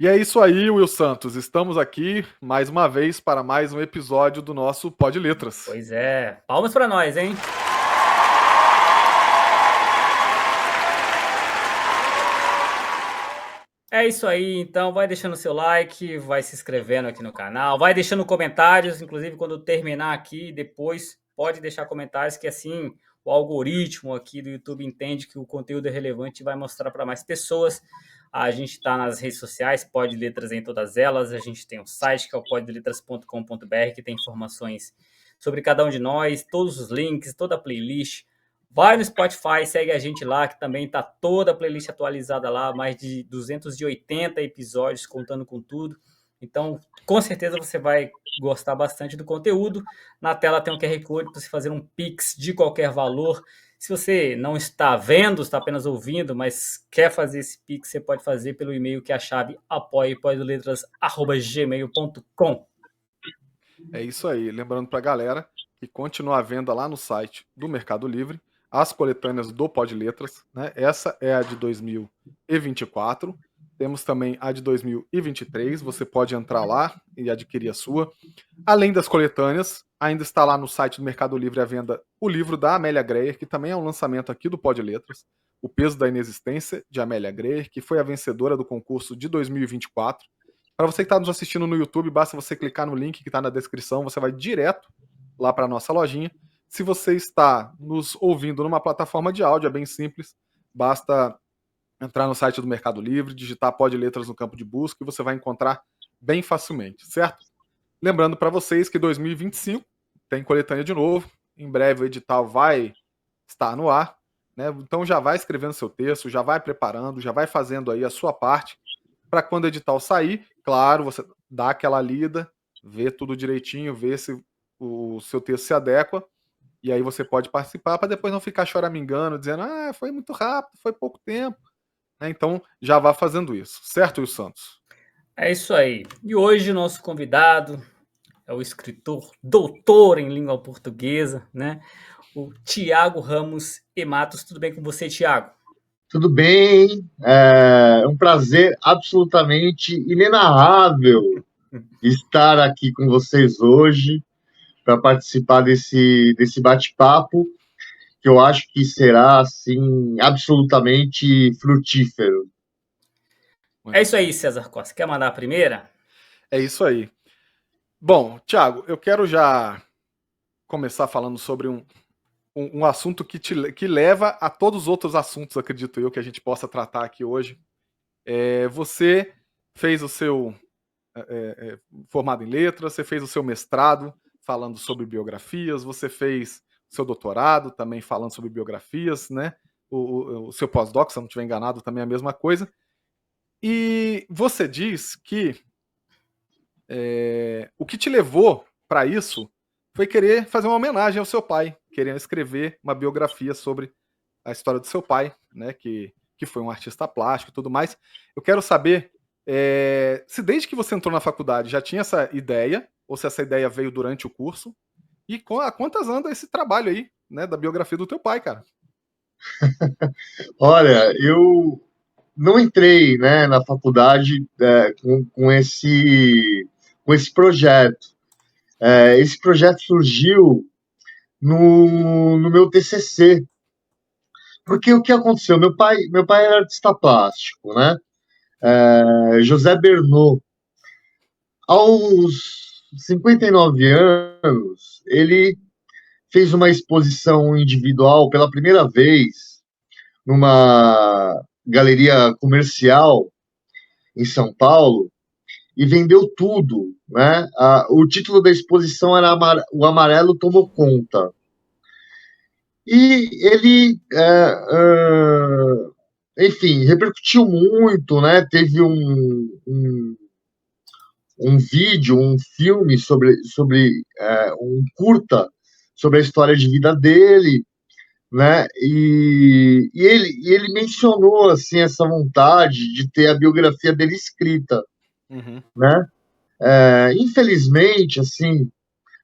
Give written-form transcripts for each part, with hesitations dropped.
E é isso aí, Will Santos. Estamos aqui mais uma vez para mais um episódio do nosso Pod Letras. Pois é, palmas para nós, hein? É isso aí, então vai deixando seu like, vai se inscrevendo aqui no canal, vai deixando comentários, inclusive quando terminar aqui, depois pode deixar comentários que assim o algoritmo aqui do YouTube entende que o conteúdo é relevante e vai mostrar para mais pessoas. A gente está nas redes sociais, Pod Letras em todas elas, a gente tem um site que é o podletras.com.br que tem informações sobre cada um de nós, todos os links, toda a playlist. Vai no Spotify, segue a gente lá, que também tá toda a playlist atualizada lá, mais de 280 episódios, contando com tudo. Então, com certeza você vai gostar bastante do conteúdo. Na tela tem um QR Code para você fazer um Pix de qualquer valor. Se você não está vendo, está apenas ouvindo, mas quer fazer esse Pix, você pode fazer pelo e-mail que é a chave apoie.letras@gmail.com. É isso aí. Lembrando para a galera que continua à venda lá no site do Mercado Livre as coletâneas do Pod Letras, né? Essa é a de 2024. Temos também a de 2023. Você pode entrar lá e adquirir a sua. Além das coletâneas, ainda está lá no site do Mercado Livre à venda o livro da Amélia Greyer, que também é um lançamento aqui do Pod Letras, O Peso da Inexistência, de Amélia Greyer, que foi a vencedora do concurso de 2024. Para você que está nos assistindo no YouTube, basta você clicar no link que está na descrição, você vai direto lá para a nossa lojinha. Se você está nos ouvindo numa plataforma de áudio, é bem simples, basta entrar no site do Mercado Livre, digitar Pod Letras no campo de busca e você vai encontrar bem facilmente, certo? Lembrando para vocês que 2025 tem coletânea de novo, em breve o edital vai estar no ar, né? Então já vai escrevendo seu texto, já vai preparando, já vai fazendo aí a sua parte para quando o edital sair, claro, você dá aquela lida, vê tudo direitinho, vê se o seu texto se adequa, e aí você pode participar para depois não ficar choramingando, dizendo, foi muito rápido, foi pouco tempo. Né? Então já vá fazendo isso, certo, Will Santos? É isso aí. E hoje o nosso convidado é o escritor doutor em língua portuguesa, né? O Tiago Ramos e Matos. Tudo bem com você, Tiago? Tudo bem, é um prazer absolutamente inenarrável estar aqui com vocês hoje para participar desse bate-papo, que eu acho que será, assim, absolutamente frutífero. É isso aí, César Costa. Quer mandar a primeira? É isso aí. Bom, Tiago, eu quero já começar falando sobre um assunto que leva a todos os outros assuntos, acredito eu, que a gente possa tratar aqui hoje. Você fez o seu formado em letras, você fez o seu mestrado falando sobre biografias, você fez o seu doutorado também falando sobre biografias, né? O seu pós-doc, se eu não estiver enganado, também é a mesma coisa. E você diz que o que te levou para isso foi querer fazer uma homenagem ao seu pai, querer escrever uma biografia sobre a história do seu pai, né, que foi um artista plástico e tudo mais. Eu quero saber se desde que você entrou na faculdade já tinha essa ideia, ou se essa ideia veio durante o curso, e há quantas anda esse trabalho aí, né, da biografia do teu pai, cara? Olha, eu não entrei, né, na faculdade com esse projeto. Esse projeto surgiu no meu TCC, porque o que aconteceu? Meu pai era artista plástico, né? José Bernot. Aos 59 anos, ele fez uma exposição individual pela primeira vez numa galeria comercial em São Paulo e vendeu tudo, né? O título da exposição era O Amarelo Tomou Conta. E ele, enfim, repercutiu muito, né? Teve um vídeo, um filme sobre um curta sobre a história de vida dele, né? E ele mencionou assim essa vontade de ter a biografia dele escrita, né? Infelizmente, assim,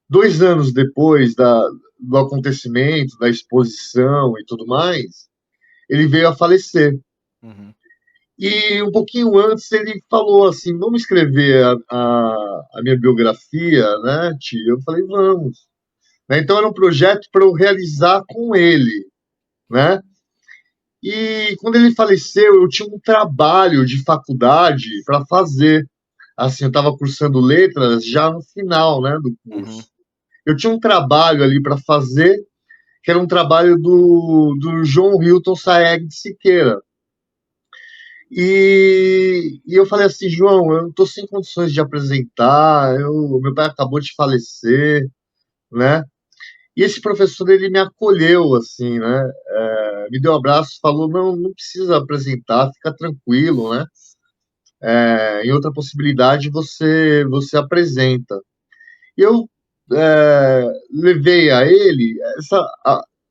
2 anos depois do acontecimento, da exposição e tudo mais, ele veio a falecer. E um pouquinho antes ele falou assim, vamos escrever a minha biografia, né, tio? Eu falei, vamos. Né? Então era um projeto para eu realizar com ele, né? E quando ele faleceu, eu tinha um trabalho de faculdade para fazer. Assim, eu estava cursando letras já no final, né, do Uhum. curso. Eu tinha um trabalho ali para fazer, que era um trabalho do João Hilton Saeg de Siqueira. E eu falei assim, João, eu não estou sem condições de apresentar, meu pai acabou de falecer, né? E esse professor, ele me acolheu, assim, né? Me deu um abraço, falou, não, não precisa apresentar, fica tranquilo, né? Em outra possibilidade, você apresenta. E eu levei a ele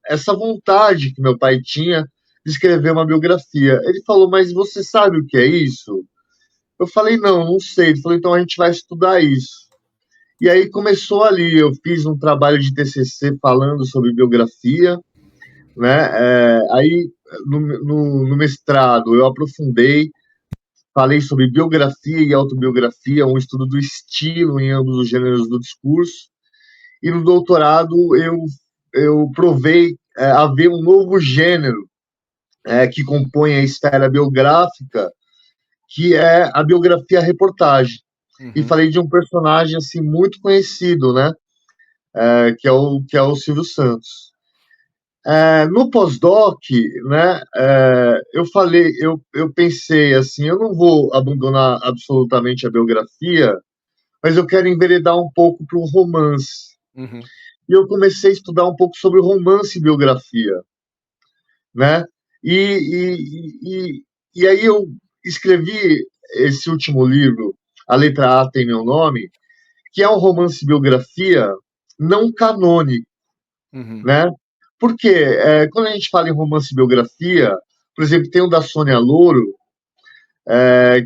essa vontade que meu pai tinha de escrever uma biografia. Ele falou, mas você sabe o que é isso? Eu falei, não, não sei. Ele falou, então a gente vai estudar isso. E aí começou ali, eu fiz um trabalho de TCC falando sobre biografia, né? Aí no mestrado eu aprofundei, falei sobre biografia e autobiografia, um estudo do estilo em ambos os gêneros do discurso. E no doutorado eu provei haver um novo gênero que compõe a esfera biográfica, que é a biografia-reportagem. E Uhum. falei de um personagem assim muito conhecido, né? Que é o Silvio Santos. No pós-doc, né? Eu pensei assim, eu não vou abandonar absolutamente a biografia, mas eu quero enveredar um pouco para o romance. Uhum. E eu comecei a estudar um pouco sobre romance e biografia, né? E, e aí eu escrevi esse último livro, A Letra A Tem Meu Nome, que é um romance biografia não canônico, Uhum. né? Porque quando a gente fala em romance biografia, por exemplo, tem o da Sônia Louro,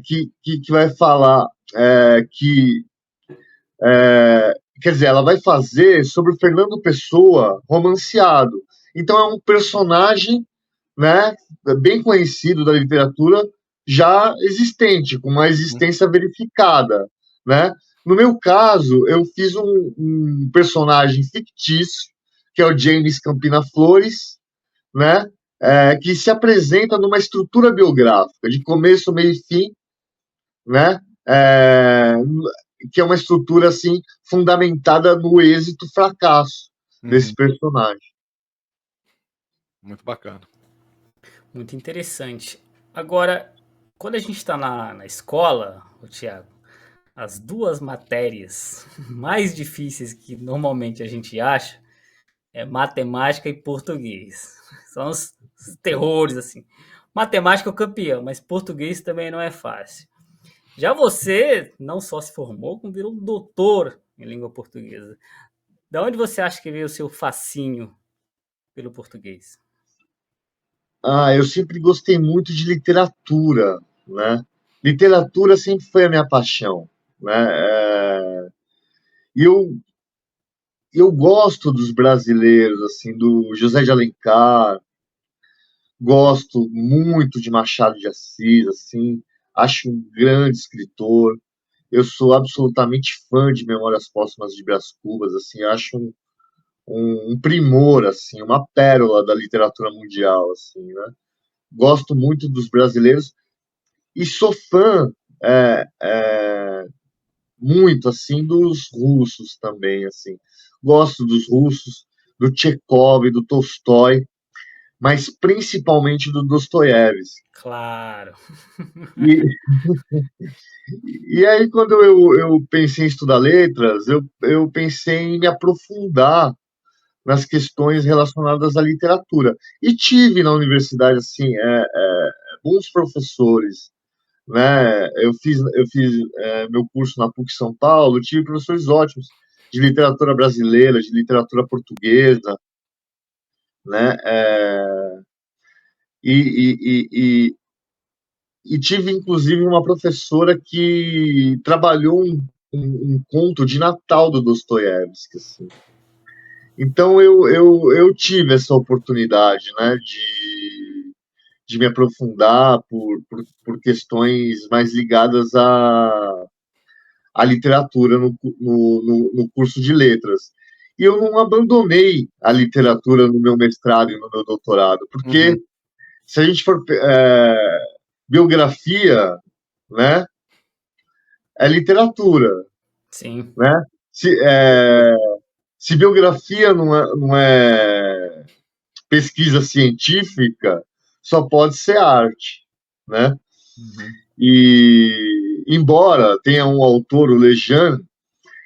que vai falar que, quer dizer, ela vai fazer sobre o Fernando Pessoa romanceado. Então é um personagem, né, bem conhecido da literatura já existente, com uma existência verificada, né? No meu caso, eu fiz um personagem fictício, que é o James Campina Flores, né? Que se apresenta numa estrutura biográfica, de começo, meio e fim, né? Que é uma estrutura assim fundamentada no êxito fracasso desse Uhum. personagem. Muito bacana. Muito interessante. Agora, quando a gente está na escola, o Tiago, as duas matérias mais difíceis que normalmente a gente acha é matemática e português. São os terrores, assim. Matemática é o campeão, mas português também não é fácil. Já você não só se formou, como virou um doutor em língua portuguesa. Da onde você acha que veio o seu fascínio pelo português? Eu sempre gostei muito de literatura, né? Literatura sempre foi a minha paixão, né? E eu gosto dos brasileiros, assim, do José de Alencar, gosto muito de Machado de Assis, assim, acho um grande escritor. Eu sou absolutamente fã de Memórias Póstumas de Brás Cubas, assim, acho um primor, assim, uma pérola da literatura mundial, assim, né? Gosto muito dos brasileiros e sou fã é, é, muito assim dos russos também, assim. Gosto dos russos, do Tchekov, do Tolstói, mas principalmente do Dostoiévski. Claro. E, e aí, quando eu pensei em estudar letras, eu pensei em me aprofundar nas questões relacionadas à literatura. E tive na universidade, assim, bons professores, né? Eu fiz meu curso na PUC São Paulo, tive professores ótimos de literatura brasileira, de literatura portuguesa, né? E, e, e, e tive, inclusive, uma professora que trabalhou um conto de Natal do Dostoiévski, assim. Então, eu tive essa oportunidade, né, de me aprofundar por questões mais ligadas à literatura no curso de letras. E eu não abandonei a literatura no meu mestrado e no meu doutorado, porque se a gente for biografia, né, é literatura, Sim. né? Se biografia não é pesquisa científica, só pode ser arte, né? E embora tenha um autor, o Lejeune,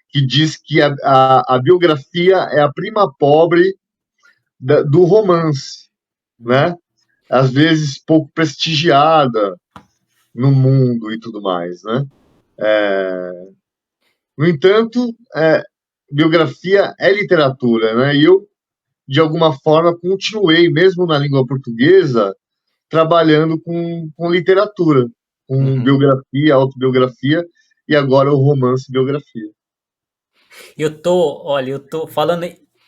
que diz que a biografia é a prima pobre do romance, né? Às vezes pouco prestigiada no mundo e tudo mais, né? No entanto, biografia é literatura, né? E eu, de alguma forma, continuei, mesmo na língua portuguesa, trabalhando com literatura, com biografia, autobiografia, e agora o romance e biografia. Olha, eu tô falando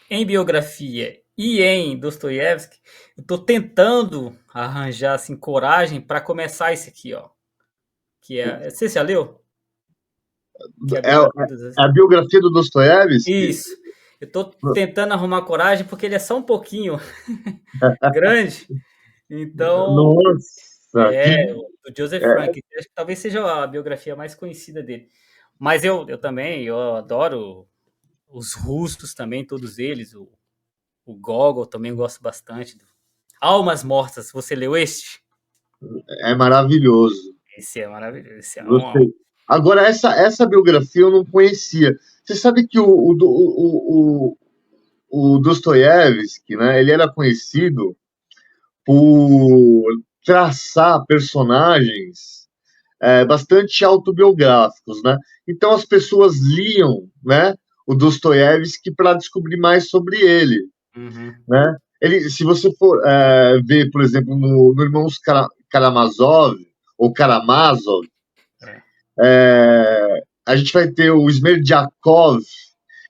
em biografia e em Dostoiévski, eu tô tentando arranjar assim coragem para começar esse aqui, ó. Você já leu? Que é a biografia É a biografia do Dostoiévski? Isso. Eu tô tentando arrumar coragem porque ele é só um pouquinho grande. Então, Nossa, o Joseph Frank, acho que talvez seja a biografia mais conhecida dele. Mas eu também, eu adoro os russos também, todos eles. O Gogol também gosto bastante. Almas Mortas, você leu este? é maravilhoso. Esse é maravilhoso. Esse é Gostei. Agora, essa biografia eu não conhecia. Você sabe que o Dostoiévski, né, ele era conhecido por traçar personagens bastante autobiográficos, né? Então as pessoas liam, né, o Dostoiévski para descobrir mais sobre ele, né? Ele, se você for ver, por exemplo, no Irmãos Karamazov ou Karamazov, a gente vai ter o Smerdyakov,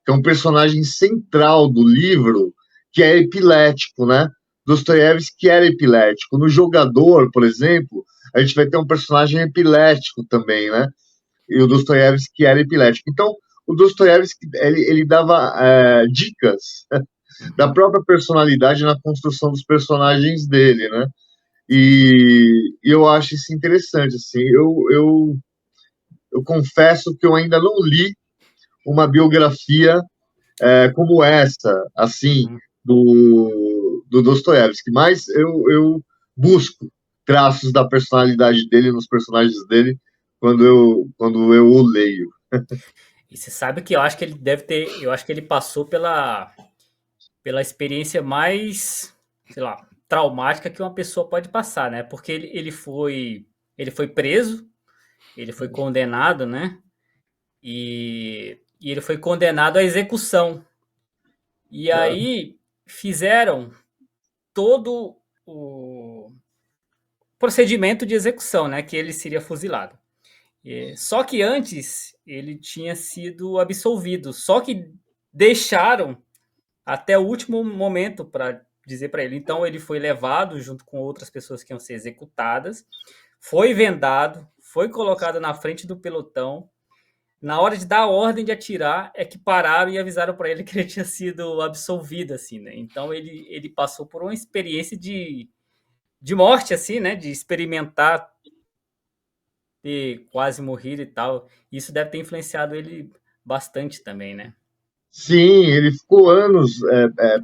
que é um personagem central do livro, que é epilético, né? Dostoiévski era epilético. No Jogador, por exemplo, a gente vai ter um personagem epilético também, né? E o Dostoiévski era epilético. Então, o Dostoiévski, ele dava dicas da própria personalidade na construção dos personagens dele, né? E eu acho isso interessante, assim. Eu confesso que eu ainda não li uma biografia como essa, assim, do Dostoiévski, mas eu busco traços da personalidade dele nos personagens dele quando eu o leio. E você sabe que eu acho que ele deve ter, eu acho que ele passou pela experiência mais, sei lá, traumática que uma pessoa pode passar, né? Porque ele foi preso, ele foi condenado, né? E ele foi condenado à execução. E aí fizeram todo o procedimento de execução, né? Que ele seria fuzilado. Só que antes ele tinha sido absolvido. Só que deixaram até o último momento para dizer para ele. Então ele foi levado junto com outras pessoas que iam ser executadas, foi vendado, foi colocado na frente do pelotão. Na hora de dar a ordem de atirar, é que pararam e avisaram para ele que ele tinha sido absolvido, assim, né? Então ele passou por uma experiência de morte, assim, né? De experimentar ter quase morrido e tal. Isso deve ter influenciado ele bastante também, né? Sim, ele ficou anos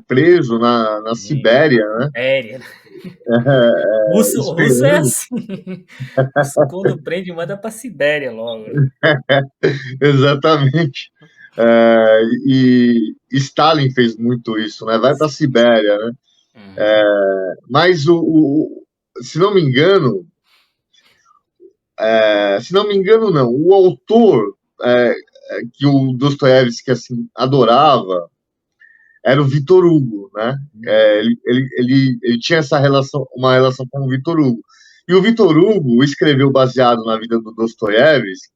preso na Sibéria, né? Sibéria. O russo é assim. O russo, quando prende, manda pra Sibéria logo. Exatamente. E Stalin fez muito isso, né? Vai para a Sibéria, né? Mas se não me engano, não, o autor que o Dostoiévski assim adorava era o Victor Hugo, né? Ele tinha uma relação com o Victor Hugo. E o Victor Hugo escreveu, baseado na vida do Dostoiévski,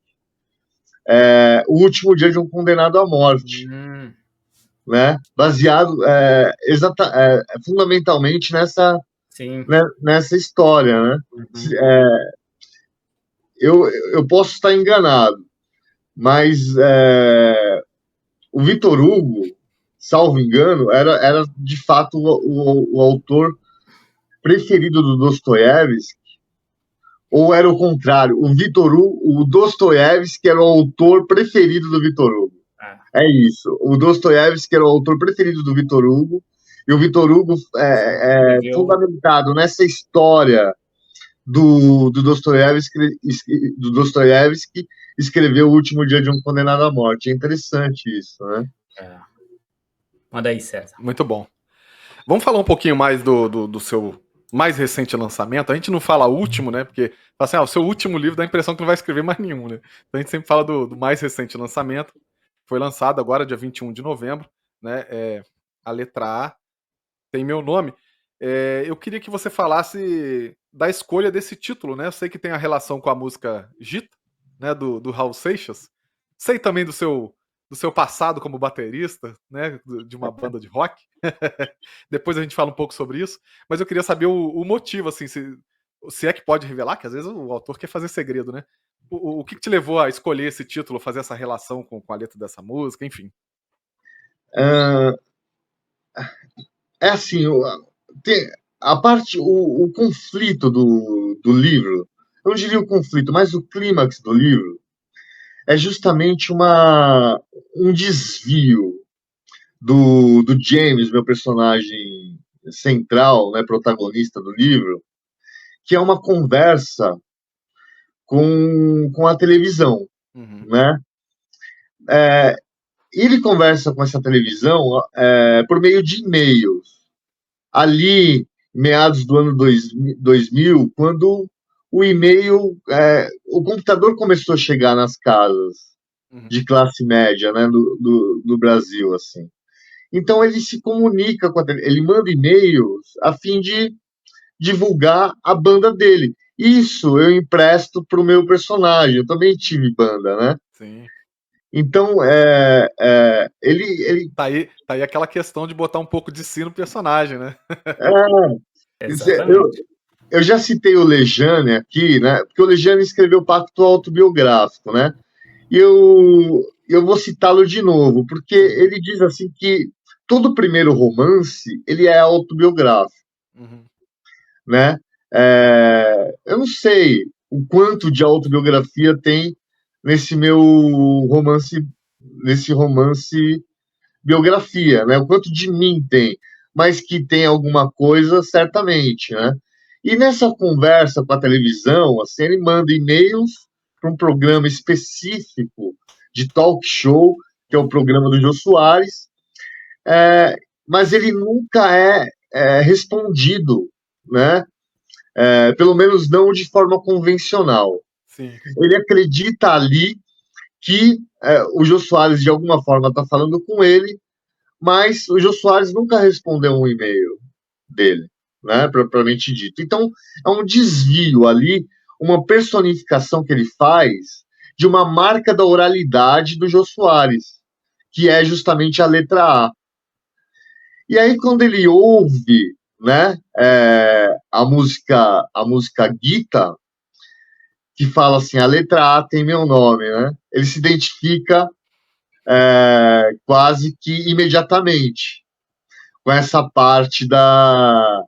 O Último Dia de um Condenado à Morte, né? Baseado fundamentalmente Sim. nessa história, né? Eu posso estar enganado, mas o Victor Hugo, salvo engano, era de fato o autor preferido do Dostoiévski, ou era o contrário, o Dostoiévski era o autor preferido do Victor Hugo. É isso. O Dostoiévski era o autor preferido do Victor Hugo, e o Victor Hugo é fundamentado nessa história do Dostoiévski escreveu O Último Dia de um Condenado à Morte. É interessante isso, né? Manda aí, César. Muito bom. Vamos falar um pouquinho mais do seu mais recente lançamento. A gente não fala último, né? Porque assim, o seu último livro dá a impressão que não vai escrever mais nenhum, né? Então a gente sempre fala do mais recente lançamento. Foi lançado agora, dia 21 de novembro, né? A letra A tem meu nome. Eu queria que você falasse da escolha desse título, né? Eu sei que tem a relação com a música Gita, né? Do Raul Seixas. Sei também do seu passado como baterista, né? De uma banda de rock. Depois a gente fala um pouco sobre isso. Mas eu queria saber o motivo, assim, se é que pode revelar, que às vezes o autor quer fazer segredo, né? O que te levou a escolher esse título, fazer essa relação com a letra dessa música, enfim. É assim, o conflito do livro, eu não diria o conflito, mas o clímax do livro é justamente um desvio do James, meu personagem central, né, protagonista do livro, que é uma conversa com a televisão, né? Ele conversa com essa televisão por meio de e-mails. Ali, meados do ano 2000, quando o e-mail, o computador começou a chegar nas casas de classe média, né, do Brasil, assim. Então ele se comunica ele manda e-mails a fim de divulgar a banda dele. Isso eu empresto para o meu personagem. Eu também tive banda, né? Sim. Então, ele... Tá aí aquela questão de botar um pouco de si no personagem, né? Exatamente. Eu já citei o Lejane aqui, né? Porque o Lejane escreveu Pacto Autobiográfico, né? E eu vou citá-lo de novo, porque ele diz assim que todo primeiro romance, ele é autobiográfico, né? Eu não sei o quanto de autobiografia tem nesse romance biografia, né? O quanto de mim tem, mas que tem alguma coisa, certamente, né? E nessa conversa com a televisão, assim, ele manda e-mails para um programa específico de talk show, que é o programa do Jô Soares, mas ele nunca é respondido, né? Pelo menos não de forma convencional. Sim. Ele acredita ali que o Jô Soares, de alguma forma, está falando com ele, mas o Jô Soares nunca respondeu um e-mail dele, né, propriamente dito. Então, é um desvio ali, uma personificação que ele faz de uma marca da oralidade do Jô Soares, que é justamente a letra A. E aí, quando ele ouve, né, a música Gita, que fala assim, a letra A tem meu nome, né, ele se identifica quase que imediatamente com essa parte da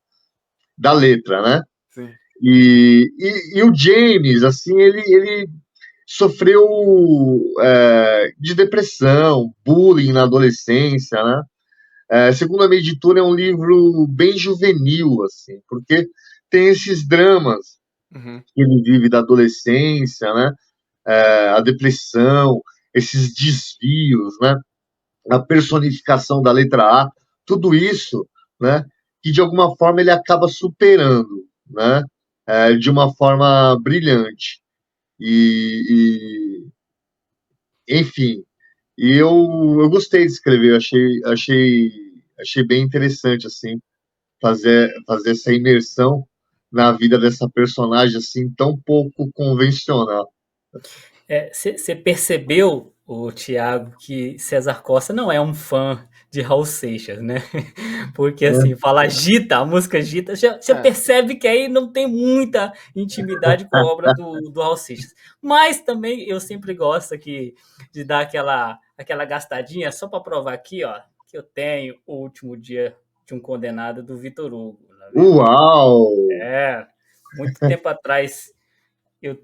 letra, né? Sim. E o James, assim, ele sofreu de depressão, bullying na adolescência, né? Segundo a minha editora, é um livro bem juvenil, assim, porque tem esses dramas que ele vive da adolescência, né? A depressão, esses desvios, né? A personificação da letra A, tudo isso, né? Que de alguma forma ele acaba superando, né? De uma forma brilhante. Enfim, eu gostei de escrever, achei bem interessante assim fazer essa imersão na vida dessa personagem assim tão pouco convencional. Você percebeu o Thiago, que César Costa não é um fã de Raul Seixas, né? Porque assim, fala Gita, a música Gita, você percebe que aí não tem muita intimidade com a obra do Raul Seixas. Mas também eu sempre gosto aqui de dar aquela gastadinha só para provar aqui, ó, que eu tenho O Último Dia de um Condenado do Vitor Hugo. Tá vendo? Uau! Muito tempo atrás eu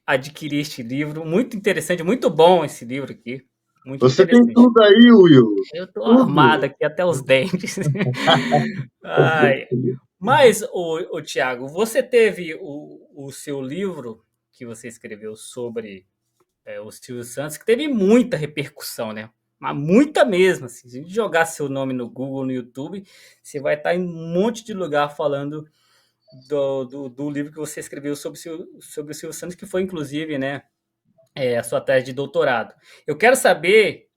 adquiri este livro, muito interessante, muito bom esse livro aqui, muito Você tem interessante. tudo aí, Will. Eu tô Tudo. armado aqui até os dentes. Ai. Mas, o Thiago, você teve o seu livro que você escreveu sobre o Silvio Santos, que teve muita repercussão, né? Mas muita mesmo. Assim. Se a gente jogar seu nome no Google, no YouTube, você vai estar em um monte de lugar falando do livro que você escreveu sobre o Silvio Santos, que foi, inclusive, né, a sua tese de doutorado. Eu quero saber,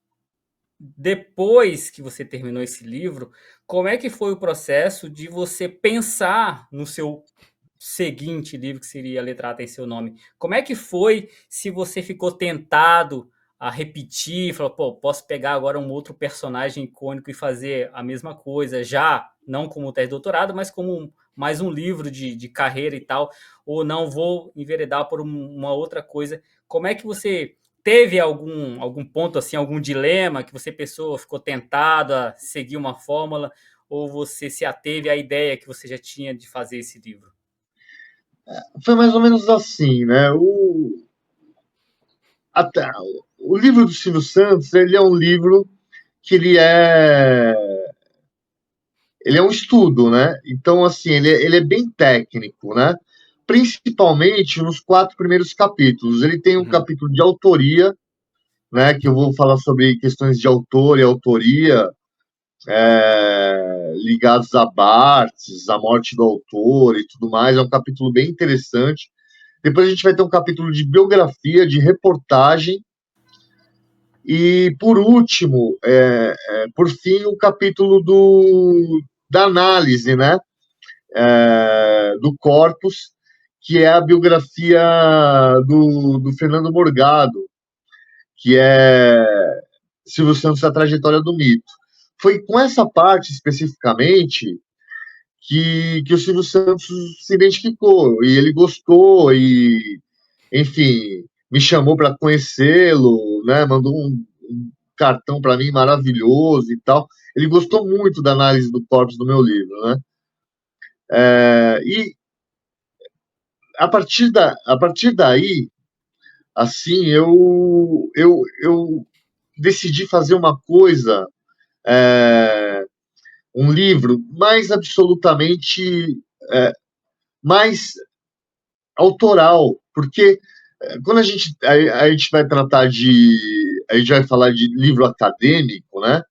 depois que você terminou esse livro, como é que foi o processo de você pensar no seu seguinte livro, que seria A Letra A Tem Seu Nome? Como é que foi, se você ficou tentado a repetir, falou, pô, posso pegar agora um outro personagem icônico e fazer a mesma coisa, já não como tese de doutorado, mas como mais um livro de carreira e tal, ou não, vou enveredar por uma outra coisa. Como é que você teve algum ponto, assim, algum dilema que você pensou, ficou tentado a seguir uma fórmula, ou você se ateve à ideia que você já tinha de fazer esse livro? Foi mais ou menos assim, né? Até, o livro do Silvio Santos, ele é um livro que ele é um estudo, né? Então, assim, ele é bem técnico, né? Principalmente nos 4 primeiros capítulos. Ele tem um capítulo de autoria, né? Que eu vou falar sobre questões de autor e autoria, ligados a Barthes, a morte do autor e tudo mais. É um capítulo bem interessante. Depois a gente vai ter um capítulo de biografia, de reportagem. E, por último, por fim, o capítulo da análise, né? Do corpus, que é a biografia do Fernando Morgado, que é Silvio Santos, a trajetória do mito. Foi com essa parte, especificamente, que o Silvio Santos se identificou, e ele gostou, e, enfim, me chamou para conhecê-lo, né? Mandou um cartão para mim maravilhoso e tal. Ele gostou muito da análise do corpus do meu livro, né? E a partir daí, assim, eu decidi fazer uma coisa, um livro mais absolutamente mais autoral, porque quando a gente vai tratar a gente vai falar de livro acadêmico, né?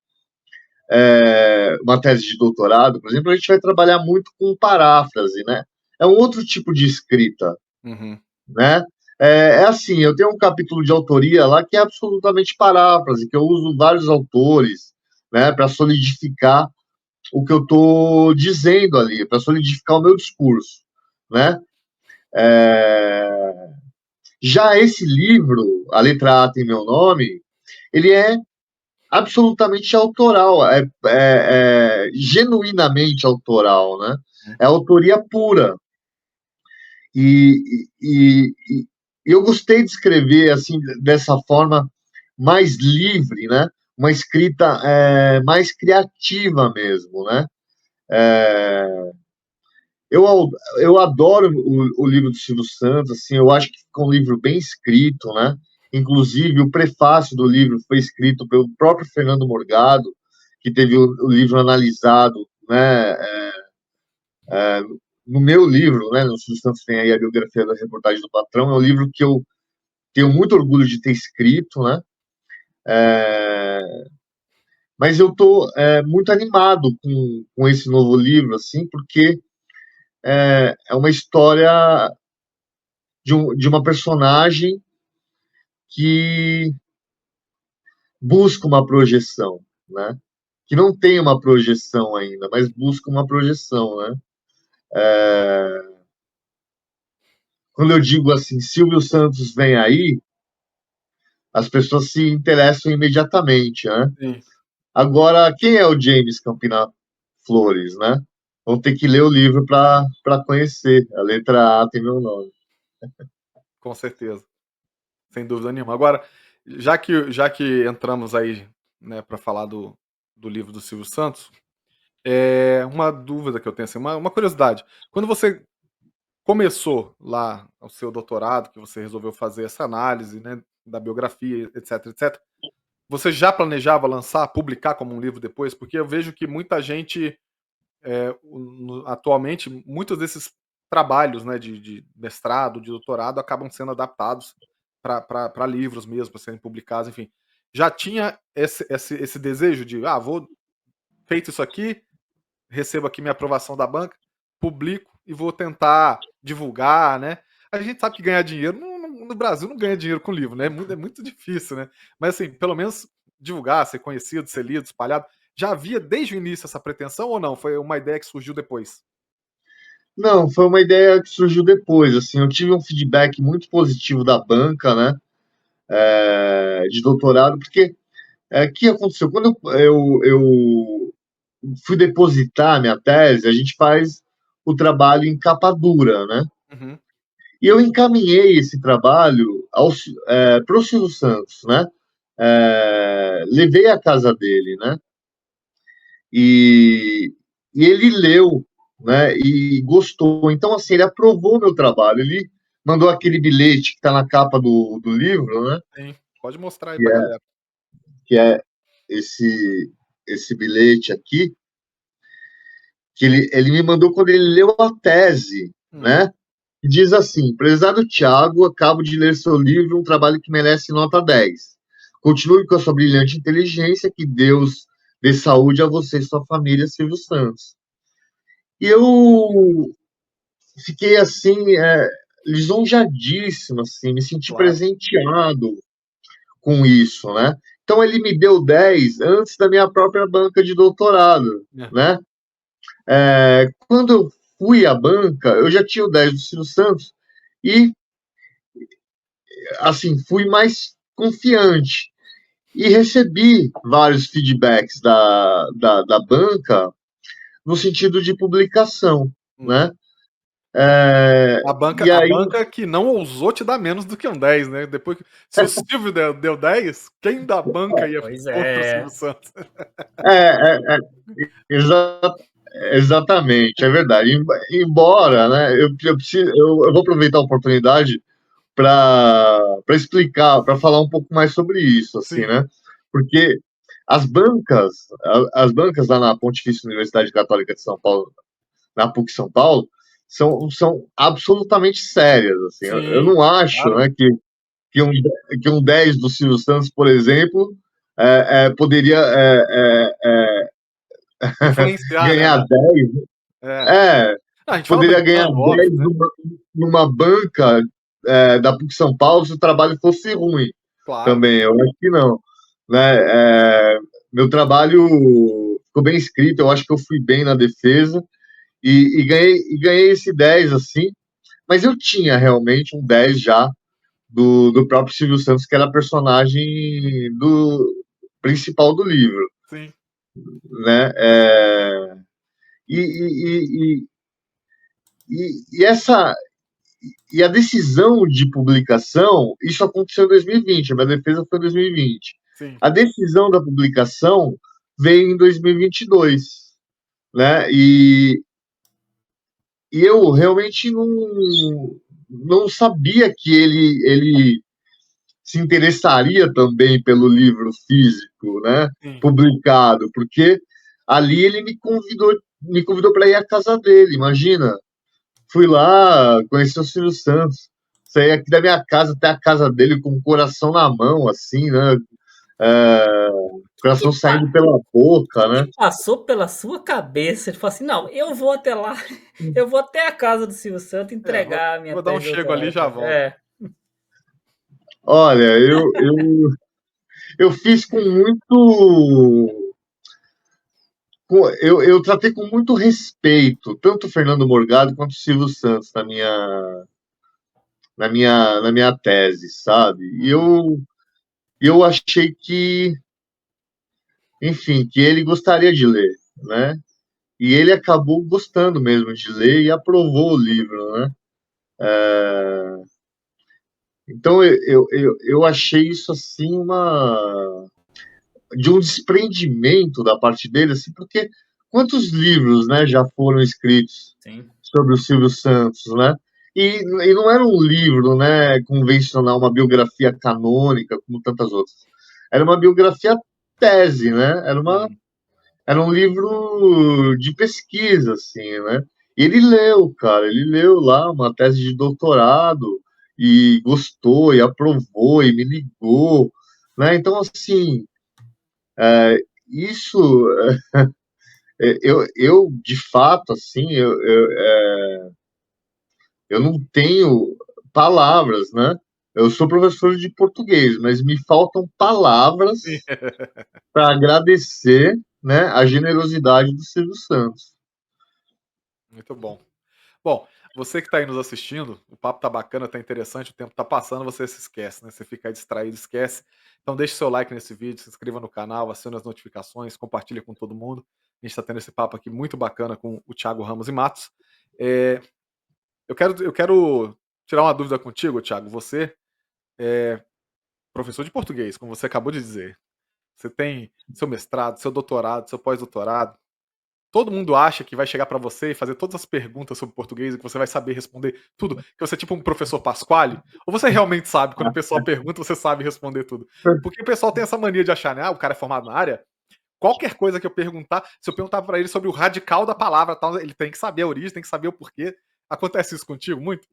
Uma tese de doutorado, por exemplo, a gente vai trabalhar muito com paráfrase, né? É um outro tipo de escrita, né? Assim, eu tenho um capítulo de autoria lá que é absolutamente paráfrase, que eu uso vários autores, né, para solidificar o que eu estou dizendo ali, para solidificar o meu discurso, né? Já esse livro, A Letra A Tem Meu Nome, ele é absolutamente autoral, genuinamente autoral, né? É autoria pura. E eu gostei de escrever assim dessa forma mais livre, né? Uma escrita mais criativa mesmo, né? Eu adoro o livro do Silvio Santos, assim, eu acho que fica um livro bem escrito, né? Inclusive, o prefácio do livro foi escrito pelo próprio Fernando Morgado, que teve o livro analisado, né? No meu livro, né? No Silvio Santos tem aí a biografia da reportagem do patrão, é um livro que eu tenho muito orgulho de ter escrito, né? Mas eu estou muito animado com esse novo livro, assim, porque é uma história de uma personagem que busca uma projeção, né? Que não tem uma projeção ainda, mas busca uma projeção, né? Quando eu digo assim, Silvio Santos vem aí, as pessoas se interessam imediatamente, né? Sim, Agora, quem é o James Campina Flores, né? Vão ter que ler o livro para conhecer. A letra A tem meu nome. com certeza. Sem dúvida nenhuma. Agora, já que entramos aí, né, para falar do livro do Silvio Santos, uma dúvida que eu tenho, assim, uma curiosidade. Quando você começou lá o seu doutorado, que você resolveu fazer essa análise, né, da biografia, etc, etc, você já planejava lançar, publicar como um livro depois? Porque eu vejo que muita gente, atualmente, muitos desses trabalhos, né, de mestrado, de doutorado, acabam sendo adaptados para livros mesmo, para serem publicados, enfim. Já tinha esse desejo de, vou feito isso aqui, recebo aqui minha aprovação da banca, publico e vou tentar divulgar, né? A gente sabe que ganhar dinheiro no Brasil não ganha dinheiro com livro, né? É muito difícil, né? Mas assim, pelo menos divulgar, ser conhecido, ser lido, espalhado. Já havia desde o início essa pretensão ou não? Foi uma ideia que surgiu depois? Não, foi uma ideia que surgiu depois. Assim, eu tive um feedback muito positivo da banca, né? De doutorado, porque o que aconteceu? Quando eu fui depositar minha tese, a gente faz o trabalho em capa dura, né? Uhum. E eu encaminhei esse trabalho para o Silvio Santos, né? Levei à casa dele, né? E, e ele leu, né? E gostou. Então, assim, ele aprovou meu trabalho. Ele mandou aquele bilhete que está na capa do livro, né? Sim. Pode mostrar aí Que pra é, galera. que é esse bilhete aqui, que ele me mandou quando ele leu a tese, Hum. né? E diz assim: Prezado Tiago, acabo de ler seu livro, um trabalho que merece nota 10. Continue com a sua brilhante inteligência, que Deus dê saúde a você e sua família, Silvio Santos. E eu fiquei assim, lisonjadíssimo, assim, me senti Claro. presenteado com isso, né? Então ele me deu 10 antes da minha própria banca de doutorado, É. né? Quando eu fui à banca, eu já tinha o 10 do Silvio Santos e, assim, fui mais confiante. E recebi vários feedbacks da banca no sentido de publicação, Uhum. né? É, A banca, e a aí, banca que não ousou te dar menos do que um 10, né? Depois, se o Silvio deu 10, quem da banca ia Pois contra o é. Silvio Santos? é, é, exa- exatamente, é verdade. Embora, né, eu vou aproveitar a oportunidade para explicar, para falar um pouco mais sobre isso, assim, Sim. né? Porque as bancas lá na Pontifícia Universidade Católica de São Paulo, na PUC São Paulo, são absolutamente sérias, assim. Eu Sim, não acho, claro. né, que um, que um 10 do Silvio Santos, por exemplo, poderia Influenciar, né? ganhar 10, É. é, Não, a gente fala poderia ganhar brincando, 10 óbvio, né? numa banca da PUC São Paulo se o trabalho fosse ruim Claro. também. Eu acho que não. Né? Meu trabalho ficou bem escrito, eu acho que eu fui bem na defesa e ganhei esse 10 assim, mas eu tinha realmente um 10 já do próprio Silvio Santos, que era a personagem principal do livro. Sim. Né? E, e, e, e a decisão de publicação, isso aconteceu em 2020, a minha defesa foi em 2020. Sim. A decisão da publicação veio em 2022, né? E eu realmente não sabia que ele se interessaria também pelo livro físico, né? Sim. Publicado, porque ali ele me convidou para ir à casa dele, imagina. Fui lá, conheci o Silvio Santos. Saí aqui da minha casa até a casa dele com o coração na mão, assim, né? É, Que, coração pa- saindo pela boca, que né? passou pela sua cabeça? Ele falou assim: não, eu vou até lá, eu vou até a casa do Silvio Santos Vou, entregar a minha vou dar um tese de chego ali e doutorado. já volto. Olha, eu fiz com muito. Eu tratei com muito respeito, tanto o Fernando Morgado quanto o Silvio Santos na minha tese, sabe? E Uhum. eu achei que, enfim, que ele gostaria de ler, né? E ele acabou gostando mesmo de ler e aprovou o livro, né? Então eu achei isso assim de um desprendimento da parte dele, assim, porque quantos livros, né, já foram escritos Sim. sobre o Silvio Santos, né? E não era um livro, né, convencional, uma biografia canônica, como tantas outras. Era uma biografia tese, né? Uhum. Era um livro de pesquisa, assim, né? E ele leu, cara, ele leu lá uma tese de doutorado e gostou e aprovou e me ligou, né? Então, assim, isso, eu de fato, assim, eu não tenho palavras, né? Eu sou professor de português, mas me faltam Sim. palavras para agradecer, né, a generosidade do Silvio Santos. Muito bom. Bom, você que está aí nos assistindo, o papo tá bacana, tá interessante, o tempo tá passando, você se esquece, né? Você fica aí distraído, esquece. Então deixe seu like nesse vídeo, se inscreva no canal, acione as notificações, compartilhe com todo mundo. A gente está tendo esse papo aqui muito bacana com o Thiago Ramos e Matos. É, eu quero tirar uma dúvida contigo, Thiago. Você é professor de português, como você acabou de dizer. Você tem seu mestrado, seu doutorado, seu pós-doutorado. Todo mundo acha que vai chegar pra você e fazer todas as perguntas sobre português e que você vai saber responder tudo, que você é tipo um professor Pasquale? Ou você realmente sabe, quando o pessoal pergunta, você sabe responder tudo? Porque o pessoal tem essa mania de achar, né, o cara é formado na área, qualquer coisa que eu perguntar, se eu perguntar pra ele sobre o radical da palavra, tal, ele tem que saber a origem, tem que saber o porquê. Acontece isso contigo muito?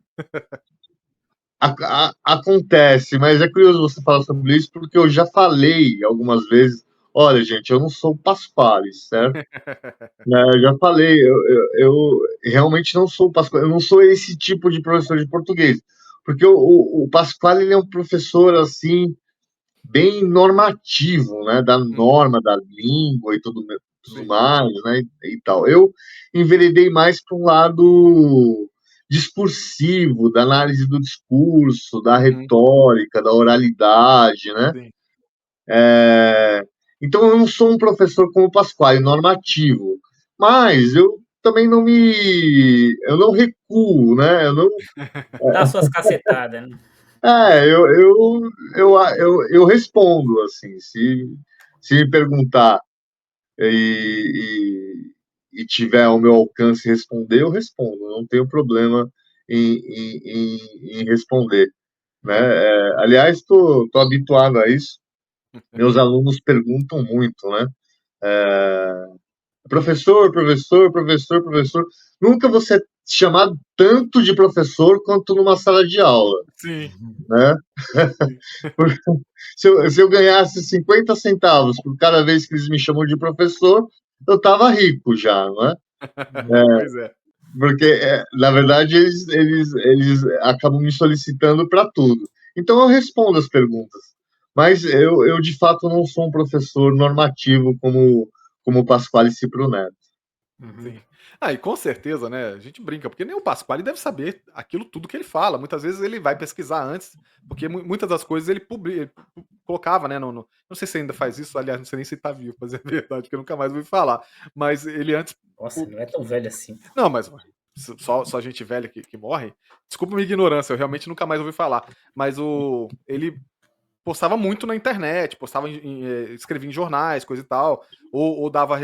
Acontece, mas é curioso você falar sobre isso, porque eu já falei algumas vezes, olha, gente, eu não sou o Pasquale, certo? Né, eu já falei, eu realmente não sou o Pasquale, eu não sou esse tipo de professor de português, porque o Pasquale, ele é um professor, assim, bem normativo, né, da Uhum, norma da língua e tudo sim. mais, né, e tal. Eu enveredei mais para um lado discursivo, da análise do discurso, da Uhum, retórica, da oralidade, né? sim. Então eu não sou um professor como o Pasquale, normativo, mas eu também eu não recuo, né? Eu não, Dá suas cacetadas, né? eu respondo assim, se me perguntar e tiver ao meu alcance responder, eu respondo, não tenho problema em responder, né? Aliás, tô habituado a isso. Meus alunos perguntam muito, né? Professor, professor, professor, professor. Nunca você é chamado tanto de professor quanto numa sala de aula, Sim, né? sim. Se eu ganhasse 50 centavos por cada vez que eles me chamam de professor, eu estava rico já, não é? Pois é. Porque, na verdade, eles acabam me solicitando para tudo. Então, eu respondo as perguntas. Mas eu, de fato, não sou um professor normativo como o Pasquale Cipro Neto. Uhum. Sim. Ah, e com certeza, né, a gente brinca, porque nem o Pasquale deve saber aquilo tudo que ele fala. Muitas vezes ele vai pesquisar antes, porque muitas das coisas ele colocava, né, não sei se ainda faz isso, aliás, não sei nem se tá vivo, pra dizer a verdade, porque eu nunca mais ouvi falar. Mas ele antes Nossa, pu não é tão velho assim. não, mas só gente velha que morre? Desculpa minha ignorância, eu realmente nunca mais ouvi falar. Mas ele postava muito na internet, postava escrevia em jornais, coisa e tal, ou dava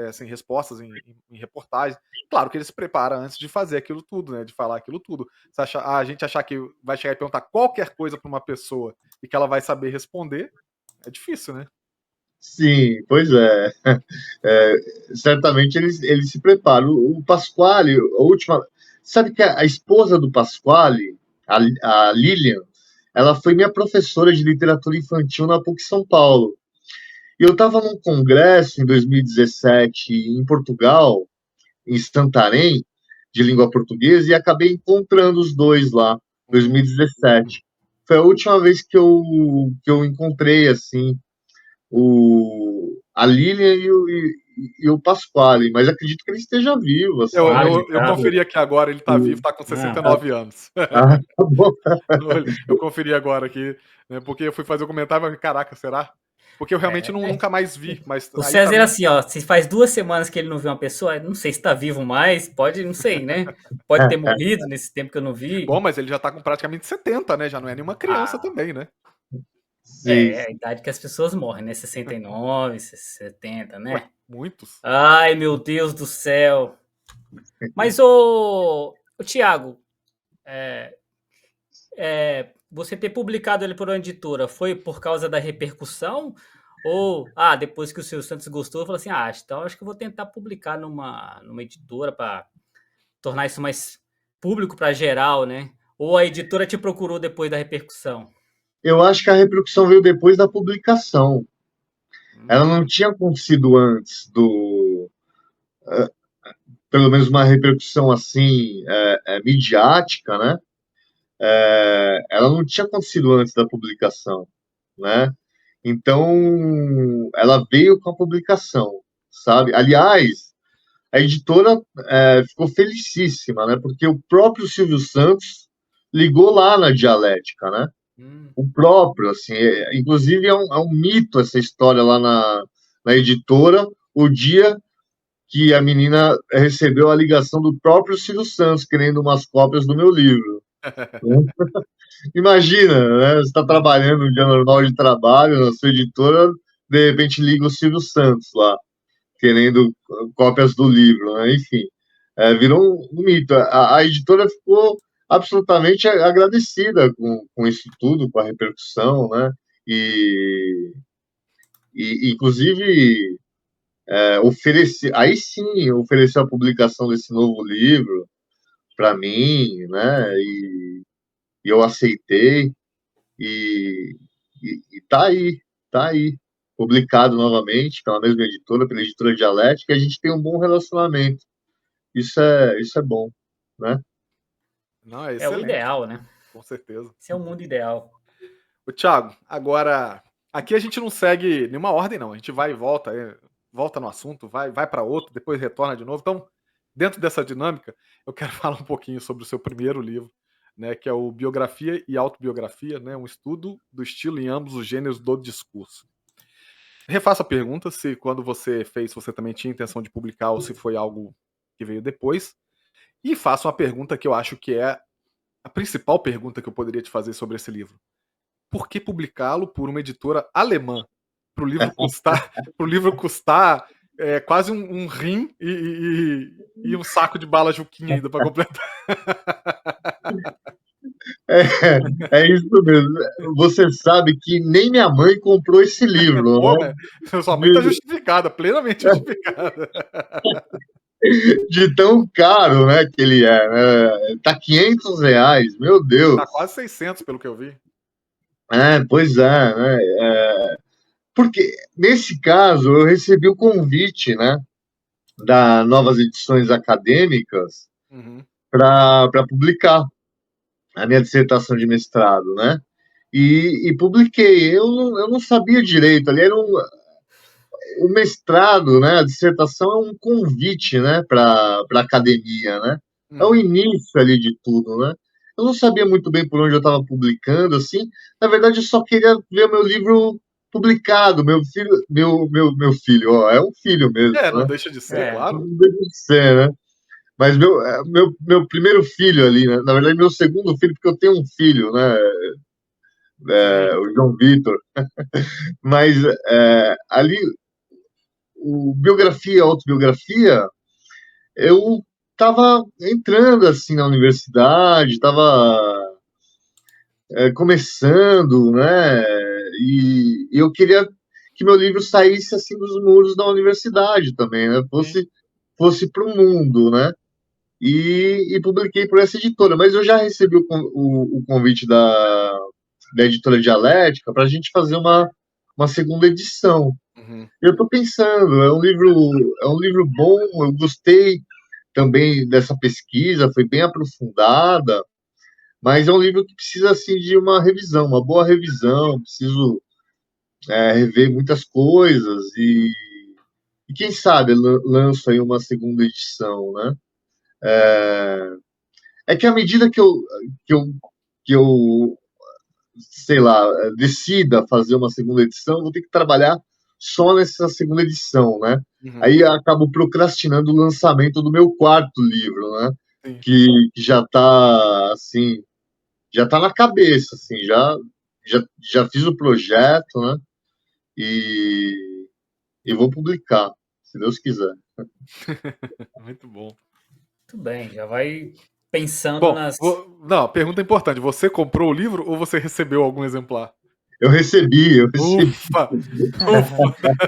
assim, respostas em reportagens. Claro que ele se prepara antes de fazer aquilo tudo, né? De falar aquilo tudo. A gente achar que vai chegar e perguntar qualquer coisa para uma pessoa e que ela vai saber responder, é difícil, né? Sim, pois é. É, certamente ele se prepara. O Pasquale, a última. Sabe que a esposa do Pasquale, a Lilian, ela foi minha professora de literatura infantil na PUC São Paulo. E eu estava num congresso em 2017 em Portugal, em Santarém, de língua portuguesa, e acabei encontrando os dois lá, Uhum. 2017. Foi a última vez que eu encontrei, assim, a Lilian e o Pasquale, mas acredito que ele esteja vivo, assim. Eu conferi aqui agora, ele tá vivo, tá com 69 anos. Tá bom. Eu conferi agora aqui, né, porque eu fui fazer o comentário e falei, caraca, será? Porque eu realmente nunca mais vi. Mas O aí César também... assim, ó, se faz 2 semanas que ele não vê uma pessoa, não sei se tá vivo mais, pode, não sei, né? Pode ter morrido nesse tempo que eu não vi. Bom, mas ele já tá com praticamente 70, né? Já não é nenhuma criança também, né? Sim. É a idade que as pessoas morrem, né? 69, 70, né? Ué, muitos. Ai, meu Deus do céu. Mas, o Thiago, você ter publicado ele por uma editora foi por causa da repercussão? Ou, depois que o Silvio Santos gostou, falou assim, então acho que eu vou tentar publicar numa editora para tornar isso mais público para geral, né? Ou a editora te procurou depois da repercussão? Eu acho que a repercussão veio depois da publicação. Ela não tinha acontecido antes pelo menos uma repercussão assim, midiática, né? Ela não tinha acontecido antes da publicação, né? Então, ela veio com a publicação, sabe? Aliás, a editora ficou felicíssima, né? Porque o próprio Silvio Santos ligou lá na Dialética, né? O próprio, assim, inclusive é um mito essa história lá na editora, o dia que a menina recebeu a ligação do próprio Silvio Santos querendo umas cópias do meu livro. Imagina, né? Você está trabalhando um dia normal de trabalho na sua editora, de repente liga o Silvio Santos lá, querendo cópias do livro, né? Enfim, virou um mito. A editora ficou absolutamente agradecida com isso tudo, com a repercussão, né? E inclusive, aí sim, ofereceu a publicação desse novo livro para mim, né? E eu aceitei. E tá aí, publicado novamente pela mesma editora, pela editora Dialética, e a gente tem um bom relacionamento. Isso é bom, né? Não, é É o excelente, ideal, né? com certeza. Esse é o mundo ideal. Ô, Thiago, agora, aqui a gente não segue nenhuma ordem, não. A gente vai e volta, volta no assunto, vai para outro, depois retorna de novo. Então, dentro dessa dinâmica, eu quero falar um pouquinho sobre o seu primeiro livro, né, que é o Biografia e Autobiografia, né, um estudo do estilo em ambos os gêneros do discurso. Refaço a pergunta, se quando você fez, você também tinha intenção de publicar ou se foi algo que veio depois. E faço uma pergunta que eu acho que é a principal pergunta que eu poderia te fazer sobre esse livro. Por que publicá-lo por uma editora alemã? Para o livro custar, quase um rim e um saco de bala Juquinha ainda para completar. É isso mesmo. Você sabe que nem minha mãe comprou esse livro, Pô, né? sua mãe está justificada, plenamente justificada. De tão caro, né, que ele é. Né? Tá R$ 500, meu Deus. Tá quase 600, pelo que eu vi. Pois é, né? Porque, nesse caso, eu recebi o convite, né, da Novas Edições Acadêmicas para publicar a minha dissertação de mestrado, né? E publiquei. Eu não sabia direito. Ali era o mestrado, né? A dissertação é um convite, né? Para a academia, né? É o início ali de tudo, né? Eu não sabia muito bem por onde eu estava publicando, assim. Na verdade, eu só queria ver o meu livro publicado. Meu filho, ó, é um filho mesmo, Não né? deixa de ser, claro. Não deixa de ser, né? Mas meu primeiro filho ali, né? Na verdade, meu segundo filho, porque eu tenho um filho, né? O João Vitor. Mas ali, o biografia, autobiografia, eu estava entrando assim na universidade, estava começando, né? E eu queria que meu livro saísse assim dos muros da universidade também, né? Fosse para o mundo, né? E publiquei por essa editora. Mas eu já recebi o convite da editora Dialética para a gente fazer uma segunda edição. Eu estou pensando, é um livro bom, eu gostei também dessa pesquisa, foi bem aprofundada, mas é um livro que precisa assim de uma revisão, uma boa revisão, preciso rever muitas coisas E quem sabe lanço aí uma segunda edição, né? É que à medida que eu, que eu sei lá, decida fazer uma segunda edição, eu vou ter que trabalhar só nessa segunda edição, né? Uhum. Aí eu acabo procrastinando o lançamento do meu quarto livro, né? Sim. Que já tá, assim, já tá na cabeça, assim, já fiz o projeto, né? E vou publicar, se Deus quiser. Muito bom. Muito bem, já vai pensando Bom, nas. não, pergunta importante. Você comprou o livro ou você recebeu algum exemplar? Eu recebi. Ufa! Ufa!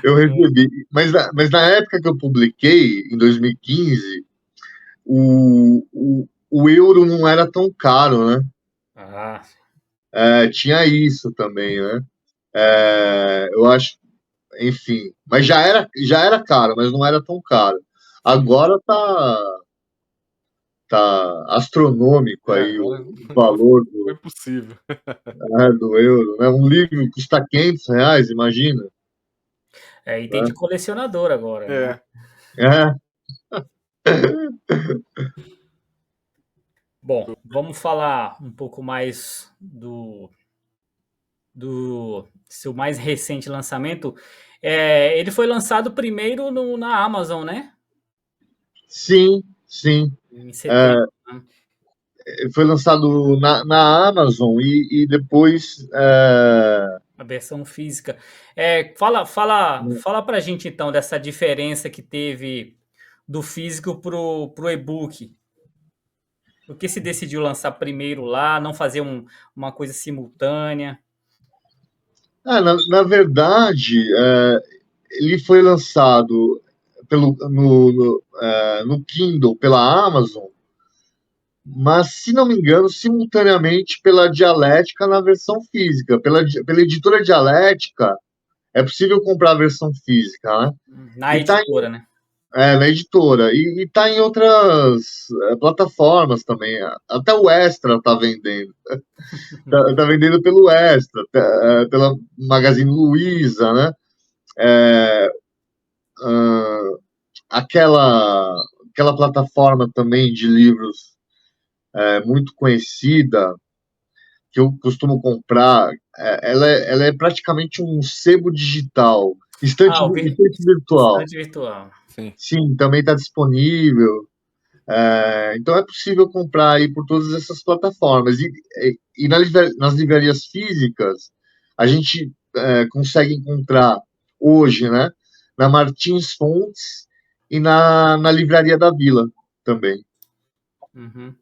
Eu recebi. Mas na época que eu publiquei, em 2015, o euro não era tão caro, né? Ah, Tinha isso também, né? Eu acho, enfim, mas já era caro, mas não era tão caro. Agora tá astronômico aí Agora o valor foi impossível. do euro, né? Um livro custa R$ 500, imagina. e tem de colecionador agora, né? É. É, Bom, vamos falar um pouco mais do seu mais recente lançamento. Ele foi lançado primeiro na Amazon, né? sim, sim. Em setembro, né? Foi lançado na Amazon e depois A versão física. Fala pra gente então dessa diferença que teve do físico pro e-book. Por que se decidiu lançar primeiro lá, não fazer uma coisa simultânea? na verdade, ele foi lançado no Kindle pela Amazon, mas, se não me engano, simultaneamente pela Dialética na versão física. Pela editora Dialética, é possível comprar a versão física, né? Na E tá editora, né? na editora. E tá em outras plataformas também. Até o Extra tá vendendo. Tá vendendo pelo Extra, pela Magazine Luiza, né? Ah, aquela plataforma também de livros muito conhecida, que eu costumo comprar, ela é praticamente um sebo digital, estante virtual. Estante virtual. Sim. Sim, também está disponível. Então é possível comprar aí por todas essas plataformas. E nas livrarias físicas, a gente consegue encontrar hoje, né, na Martins Fontes e na Livraria da Vila também. Uhum.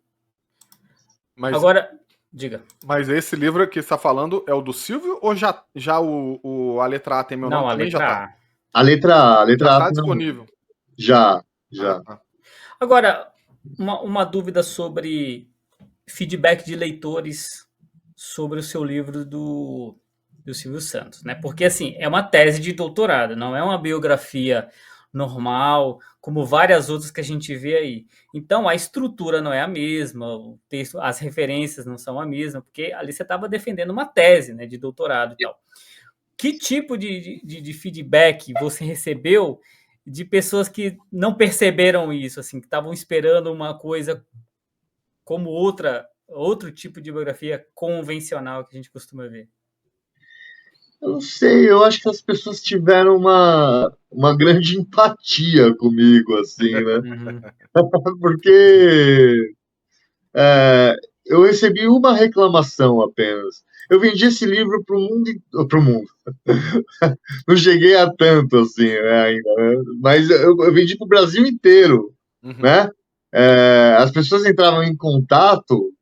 Mas, Agora, diga. mas esse livro que você está falando é o do Silvio ou já a letra A tem meu nome Não, a também já letra tá? A. A Já letra A tá não, disponível. já, Ah, já. tá. Agora, uma dúvida sobre feedback de leitores sobre o seu livro do Silvio Santos, né? Porque assim, é uma tese de doutorado, não é uma biografia normal, como várias outras que a gente vê aí. Então a estrutura não é a mesma, o texto, as referências não são a mesma, porque ali você estava defendendo uma tese, né, de doutorado e tal. Que tipo de feedback você recebeu de pessoas que não perceberam isso, assim, que estavam esperando uma coisa como outro tipo de biografia convencional que a gente costuma ver? Eu não sei, eu acho que as pessoas tiveram uma grande empatia comigo, assim, né? Uhum. Porque é, eu recebi uma reclamação apenas. Eu vendi esse livro para o mundo. Não cheguei a tanto assim, né, ainda, né? Mas eu vendi para o Brasil inteiro, Uhum. né? As pessoas entravam em contato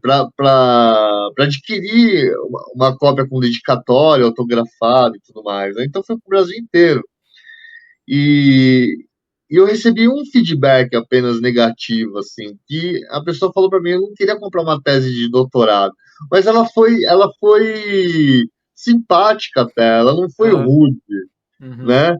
para adquirir uma cópia com dedicatória, autografada e tudo mais, né? Então foi para o Brasil inteiro. E, e eu recebi um feedback apenas negativo, assim, que a pessoa falou para mim, eu não queria comprar uma tese de doutorado, mas ela foi simpática até, ela não foi Aham. rude, Uhum. né?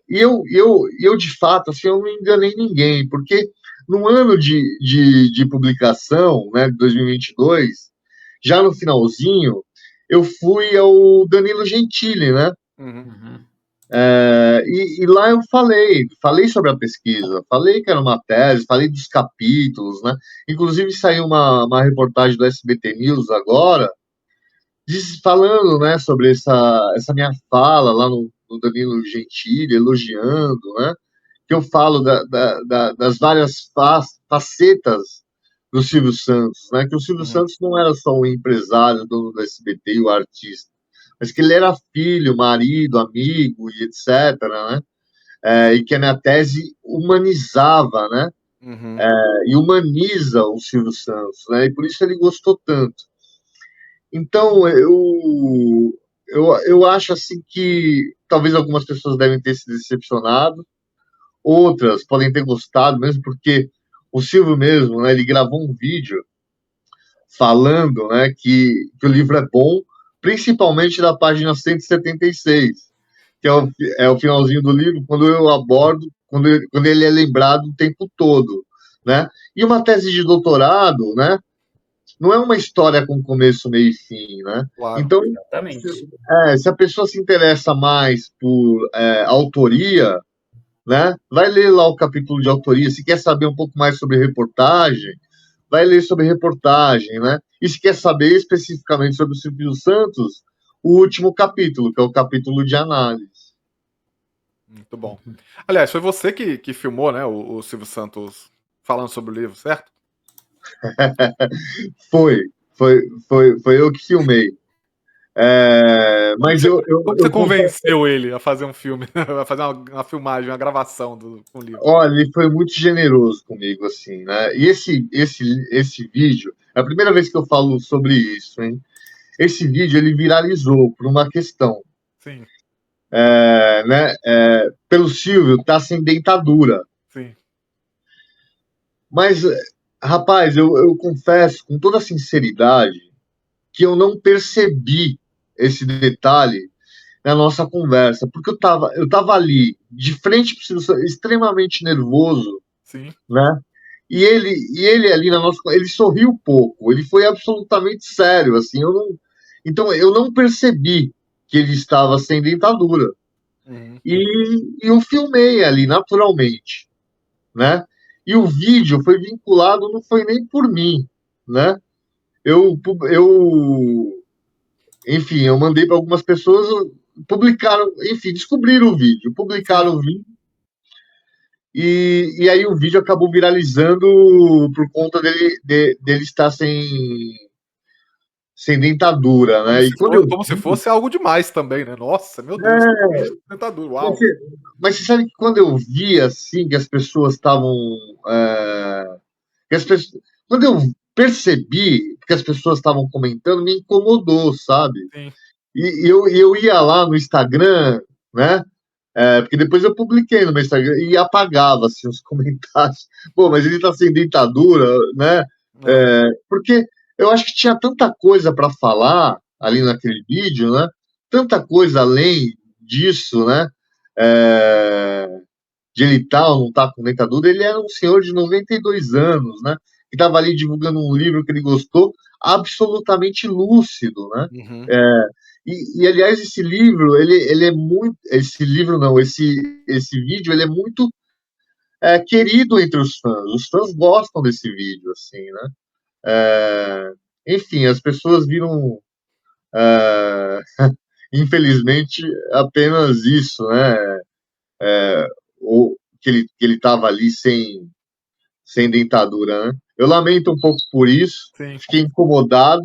Eu, de fato, assim, eu não enganei ninguém, porque no ano de publicação, né, de 2022, já no finalzinho, eu fui ao Danilo Gentili, né? Uhum. Uhum. E lá eu falei sobre a pesquisa, falei que era uma tese, falei dos capítulos, né? Inclusive saiu uma reportagem do SBT News agora, falando, né, sobre essa minha fala lá no Danilo Gentili, elogiando, né? Que eu falo das várias facetas do Silvio Santos, né? Que o Silvio Uhum. Santos não era só o empresário, dono do SBT e o artista, mas que ele era filho, marido, amigo e etc., né? E que a minha tese humanizava, né? Uhum. E humaniza o Silvio Santos, né? E por isso ele gostou tanto. Então, eu acho assim que talvez algumas pessoas devem ter se decepcionado, outras podem ter gostado, mesmo porque o Silvio mesmo, né, ele gravou um vídeo falando, né, que o livro é bom, principalmente da página 176, que é o finalzinho do livro, quando eu abordo, quando ele é lembrado o tempo todo, né? E uma tese de doutorado, né, não é uma história com começo, meio e fim, né? Claro. Então, Exatamente. se a pessoa se interessa mais por autoria, né? Vai ler lá o capítulo de autoria. Se quer saber um pouco mais sobre reportagem, vai ler sobre reportagem, né? E se quer saber especificamente sobre o Silvio Santos, o último capítulo, que é o capítulo de análise. Muito bom. Aliás, foi você que filmou, né, o Silvio Santos falando sobre o livro, certo? Foi, foi eu que filmei. Como Mas você, eu, como você eu confesso, convenceu ele a fazer um filme, a fazer uma filmagem, uma gravação com o livro? olha, ele foi muito generoso comigo, assim, né? E esse vídeo, é a primeira vez que eu falo sobre isso, hein? Esse vídeo ele viralizou por uma questão, Sim, né? Pelo Silvio tá sem dentadura. sim. Mas, rapaz, eu confesso com toda sinceridade que eu não percebi esse detalhe na nossa conversa, porque eu tava ali, de frente para o Silvio Santos, extremamente nervoso, Sim. né? E ele ali na nossa, ele sorriu pouco, ele foi absolutamente sério, assim, então eu não percebi que ele estava sem dentadura. Uhum. E eu filmei ali naturalmente, né? E o vídeo foi vinculado, não foi nem por mim, né? Eu enfim, eu mandei para algumas pessoas, publicaram, enfim, descobriram o vídeo, Sim. publicaram o vídeo, e aí o vídeo acabou viralizando por conta dele estar sem dentadura, né? E quando eu Como se vi, fosse algo demais também, né? Nossa, meu Deus, tem um vídeo com dentadura, mas uau. você sabe que quando eu vi assim que as pessoas estavam, é, que as pessoas, quando eu percebi que as pessoas estavam comentando, me incomodou, sabe? Sim. E eu ia lá no Instagram, né? Porque depois eu publiquei no meu Instagram e apagava assim, os comentários. Pô, mas ele tá sem dentadura, né? É. Porque eu acho que tinha tanta coisa para falar ali naquele vídeo, né? Tanta coisa além disso, né? É, de ele estar ou não estar com dentadura. Ele era um senhor de 92 anos, né? Que estava ali divulgando um livro que ele gostou, absolutamente lúcido, né? Uhum. É, aliás, esse livro, ele é muito. Esse livro não, esse vídeo, ele é muito querido entre os fãs. Os fãs gostam desse vídeo, assim, né? Enfim, as pessoas viram, é, infelizmente, apenas isso, né? O, que ele estava ali sem dentadura, né? Eu lamento um pouco por isso, Sim. fiquei incomodado,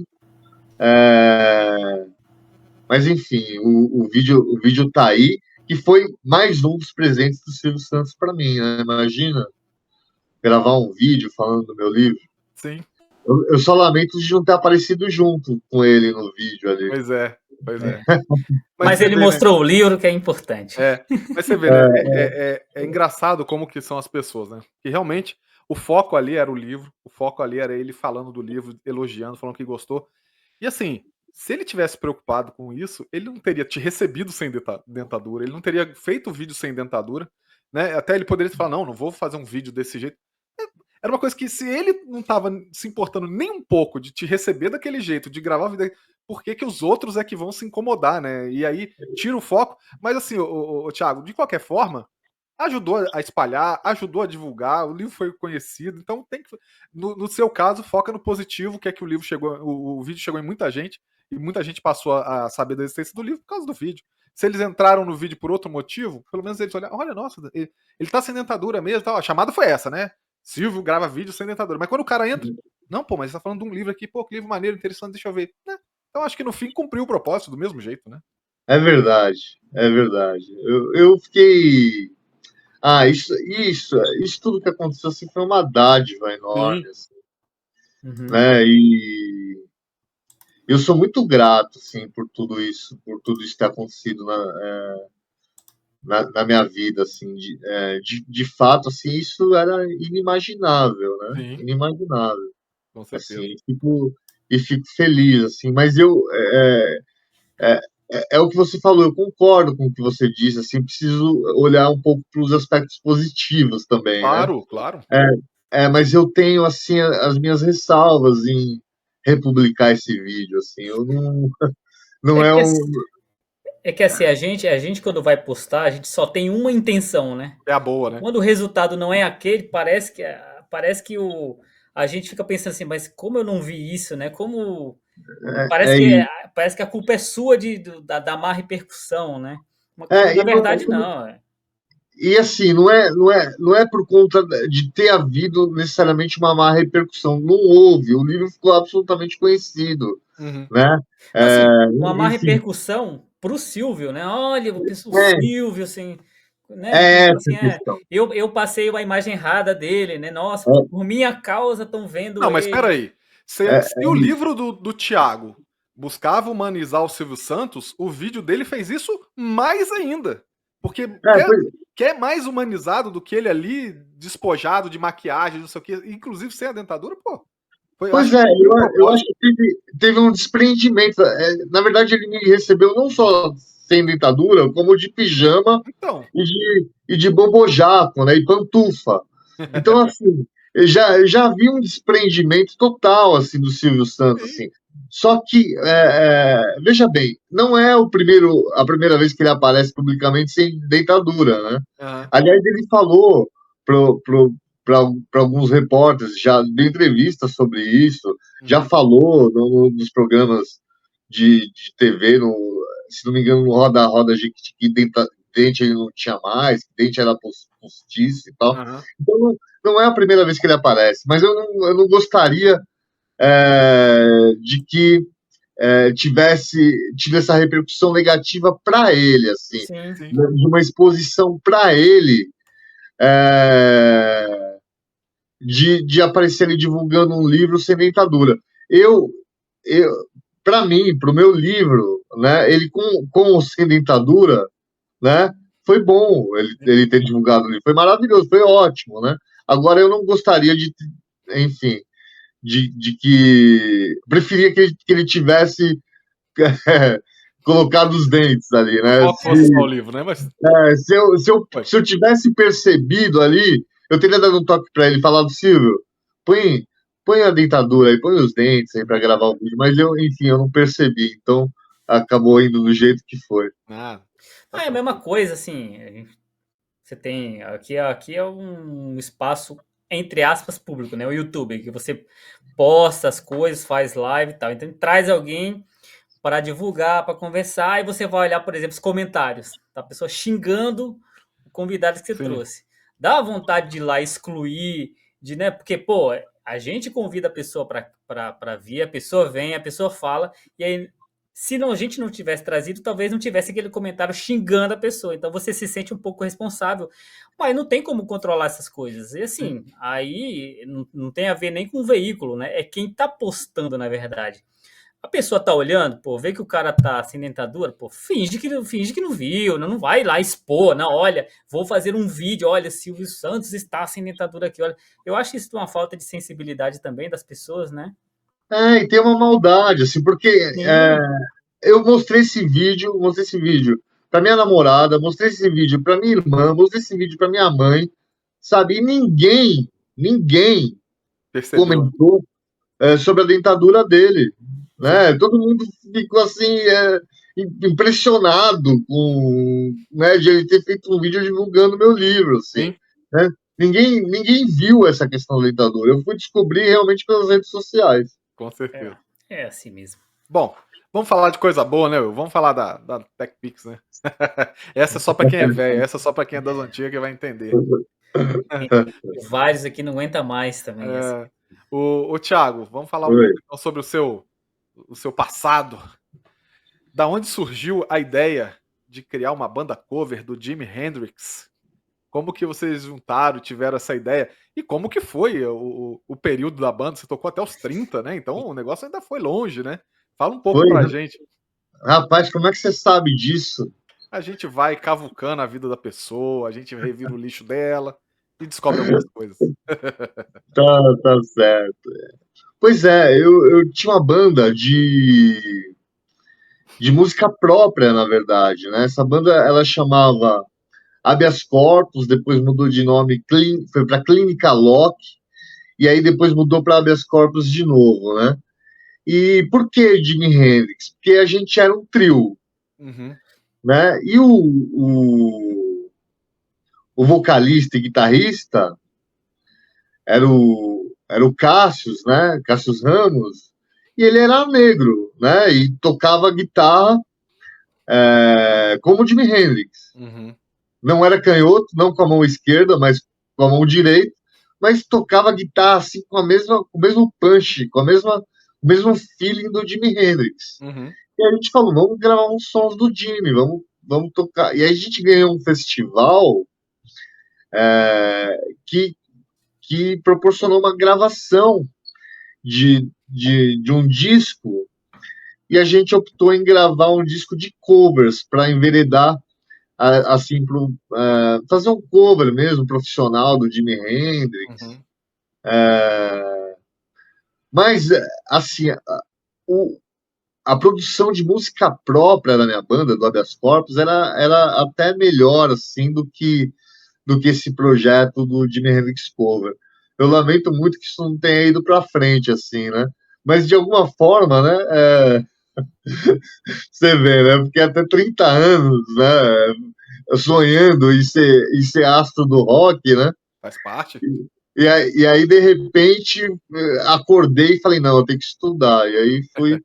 mas enfim, o vídeo tá aí, que foi mais um dos presentes do Silvio Santos para mim, né? Imagina gravar um vídeo falando do meu livro. Sim. Eu só lamento de não ter aparecido junto com ele no vídeo ali. Pois é, pois é. Mas Mas você ele vê, né? mostrou o livro, que é importante. Mas você vê, né? É engraçado como que são as pessoas, né? Que realmente o foco ali era o livro, o foco ali era ele falando do livro, elogiando, falando que gostou. E assim, se ele tivesse preocupado com isso, ele não teria te recebido sem dentadura, ele não teria feito o vídeo sem dentadura, né? Até ele poderia falar, não, não vou fazer um vídeo desse jeito. era uma coisa que se ele não tava se importando nem um pouco de te receber daquele jeito, de gravar o vídeo, por que que os outros é que vão se incomodar, né? E aí tira o foco. Mas assim, o Thiago, de qualquer forma, ajudou a espalhar, ajudou a divulgar, o livro foi conhecido, então tem que. No seu caso, foca no positivo, que é que o livro chegou, o vídeo chegou em muita gente, e muita gente passou a saber da existência do livro por causa do vídeo. Se eles entraram no vídeo por outro motivo, pelo menos eles olharam, olha, nossa, ele tá sem dentadura mesmo, tal. A chamada foi essa, né? Silvio grava vídeo sem dentadura. Mas quando o cara entra, não, pô, mas você tá falando de um livro aqui, pô, que livro maneiro, interessante, deixa eu ver. Né? Então acho que no fim cumpriu o propósito do mesmo jeito, né? É verdade, é verdade. Eu fiquei. Ah, isso tudo que aconteceu assim, foi uma dádiva enorme, assim, né? E eu sou muito grato, assim, por tudo isso ter acontecido na minha vida, assim, de fato, assim, isso era inimaginável, né? Sim, Inimaginável, com certeza. assim, e fico feliz, assim, mas é o que você falou, eu concordo com o que você disse, assim, preciso olhar um pouco para os aspectos positivos também, né? Claro, claro. Mas eu tenho, assim, as minhas ressalvas em republicar esse vídeo, assim, eu não É é que, um... é que assim, a gente quando vai postar, a gente só tem uma intenção, né? É a boa, E né? quando o resultado não é aquele, parece que a gente fica pensando assim, mas como eu não vi isso, né? Como É, parece que isso. parece que a culpa é sua da má repercussão, né? Quando na E não, verdade não. e assim, não é por conta de ter havido necessariamente uma má repercussão. Não houve. O livro ficou absolutamente conhecido, Uhum. né? Não, É, assim, uma má enfim, repercussão pro Silvio, né? Olha, o é, Silvio, assim, né? é Tipo essa assim, a questão. eu passei uma imagem errada dele, né? Nossa, É, por minha causa estão vendo Não, mas ele. peraí. Se é o isso. livro do Thiago buscava humanizar o Silvio Santos, o vídeo dele fez isso mais ainda. Porque É, quer mais humanizado do que ele ali, despojado de maquiagem, não sei o quê, inclusive sem a dentadura, pô. Eu acho pois que é, cumpriu o eu acho propósito. que teve um desprendimento. Na verdade, ele me recebeu não só sem dentadura, como de pijama Então, e de bobojaco, né? E pantufa. Então, assim, eu já vi um desprendimento total, assim, do Silvio Santos, sim. assim. Só que, veja bem, não é a primeira vez que ele aparece publicamente sem dentadura, né? Aham. Aliás, ele falou para alguns repórteres, já deu entrevistas sobre isso, já Uhum. falou nos programas de TV, se não me engano, no Roda Roda Jequiti, que dente ele não tinha mais, que dente era postiço e tal. Aham. Então, não é a primeira vez que ele aparece, mas eu não gostaria de que tivesse tido essa repercussão negativa para ele, assim, Sim. Sim. de uma exposição para ele, é, de aparecer ali divulgando um livro sem dentadura. Eu, eu para mim, para o meu livro, né, ele com ou sem dentadura, né, foi bom ele ter divulgado o livro, foi maravilhoso, foi ótimo, né? Agora eu não gostaria enfim, de que preferia que ele tivesse colocado os dentes ali, né? Só fosse só o livro, né? Mas foi. Se eu tivesse percebido ali, eu teria dado um toque para ele, falado, Silvio, põe, põe a dentadura aí, põe os dentes aí para gravar o vídeo, mas enfim, eu não percebi, então acabou indo do jeito que foi. Ah, tá É a mesma tranquilo. coisa, assim. Você tem. Aqui é um espaço, entre aspas, público, né? O YouTube, que você posta as coisas, faz live e tal. Então traz alguém para divulgar, para conversar, e você vai olhar, por exemplo, os comentários. Tá? A pessoa xingando o convidado que você Sim. trouxe. Dá vontade de ir lá excluir, né? Porque, pô, a gente convida a pessoa para vir, a pessoa vem, a pessoa fala, e aí se não, a gente não tivesse trazido, talvez não tivesse aquele comentário xingando a pessoa. Então você se sente um pouco responsável. Mas não tem como controlar essas coisas. E Sim. assim, aí não tem a ver nem com o veículo, né? É quem tá postando, na verdade. A pessoa tá olhando, pô, vê que o cara tá sem dentadura, pô, finge que não viu, não vai lá expor, não, olha, vou fazer um vídeo, olha, Silvio Santos está sem dentadura aqui, olha. Eu acho isso uma falta de sensibilidade também das pessoas, né? E tem uma maldade, assim, porque Sim, eu mostrei esse vídeo para minha namorada, mostrei esse vídeo para minha irmã, mostrei esse vídeo para minha mãe, sabe? E ninguém ninguém Percebeu? comentou sobre a dentadura dele, né? Todo mundo ficou assim impressionado com, né, de ele ter feito um vídeo divulgando meu livro, assim, Sim, né? Ninguém viu essa questão da dentadura. Eu fui descobrir realmente pelas redes sociais. com certeza. É assim mesmo. Bom, vamos falar de coisa boa, né? Vamos falar da TechPix, né? Essa é só pra quem é velho, essa é só pra quem é das antigas que vai entender. Vários aqui não aguenta mais também. Assim. O Thiago, vamos falar um Oi. pouco então, sobre o seu passado. Da onde surgiu a ideia de criar uma banda cover do Jimi Hendrix? Como que vocês juntaram, tiveram essa ideia? E como que foi o período da banda? Você tocou até os 30, né? Então o negócio ainda foi longe, né? Fala um pouco Foi, pra gente. rapaz, como é que você sabe disso? A gente vai cavucando a vida da pessoa, a gente revira o lixo dela e descobre algumas coisas. Tá certo. Pois é, eu tinha uma banda de música própria, na verdade, né? Essa banda, ela chamava Habeas Corpus, depois mudou de nome, foi para Clínica Lock, e aí depois mudou para Habeas Corpus de novo, né? E por que Jimi Hendrix? Porque a gente era um trio, Uhum, né? E o vocalista e guitarrista era o Cassius, né? Cassius Ramos, e ele era negro, né? E tocava guitarra como o Jimi Hendrix. uhum, Não era canhoto, não com a mão esquerda, mas com a mão direita, mas tocava guitarra assim com o mesmo punch, o mesmo feeling do Jimi Hendrix. uhum, E a gente falou, vamos gravar uns sons do Jimi, vamos tocar. E aí a gente ganhou um festival que, que proporcionou uma gravação de um disco, e a gente optou em gravar um disco de covers para enveredar assim, fazer um cover mesmo profissional do Jimi Hendrix. uhum. Mas, assim, o, a produção de música própria da minha banda, do Habeas Corpus, era até melhor, assim, do que esse projeto do Jimi Hendrix Cover. Eu lamento muito que isso não tenha ido para frente, assim, né? Mas, de alguma forma, né, você vê, né? Porque até 30 anos, né, sonhando em ser astro do rock, né? Faz parte? E aí, de repente, acordei e falei, não, eu tenho que estudar. E aí fui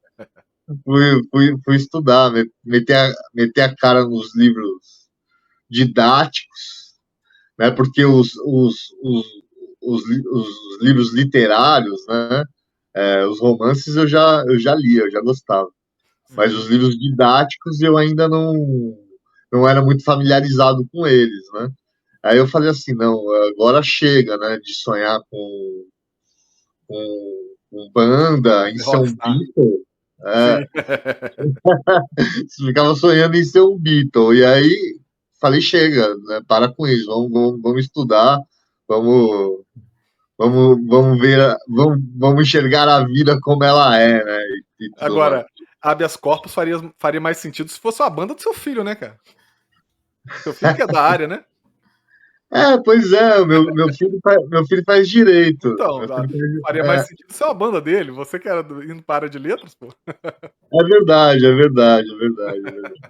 estudar, meter a cara nos livros didáticos, né? Porque os livros literários, né? Os romances eu já lia, eu já gostava. Mas Uhum. os livros didáticos eu ainda não era muito familiarizado com eles, né? Aí eu falei assim, não, agora chega, né, de sonhar com banda, em Ser ser um rockstar. Beatle. Sim. Ficava sonhando em ser um Beatle. E aí falei, chega, né, para com isso, vamos estudar, vamos, vamos ver, vamos enxergar a vida como ela é, né, e tudo mais. Agora, habeas corpus faria mais sentido se fosse a banda do seu filho, né, cara? Seu filho que é da área, né? Pois é, meu filho faz direito. Então, Meu filho faria mais sentido ser uma banda dele. Você que era indo para a área de letras, pô. é verdade, é verdade, é verdade, é verdade.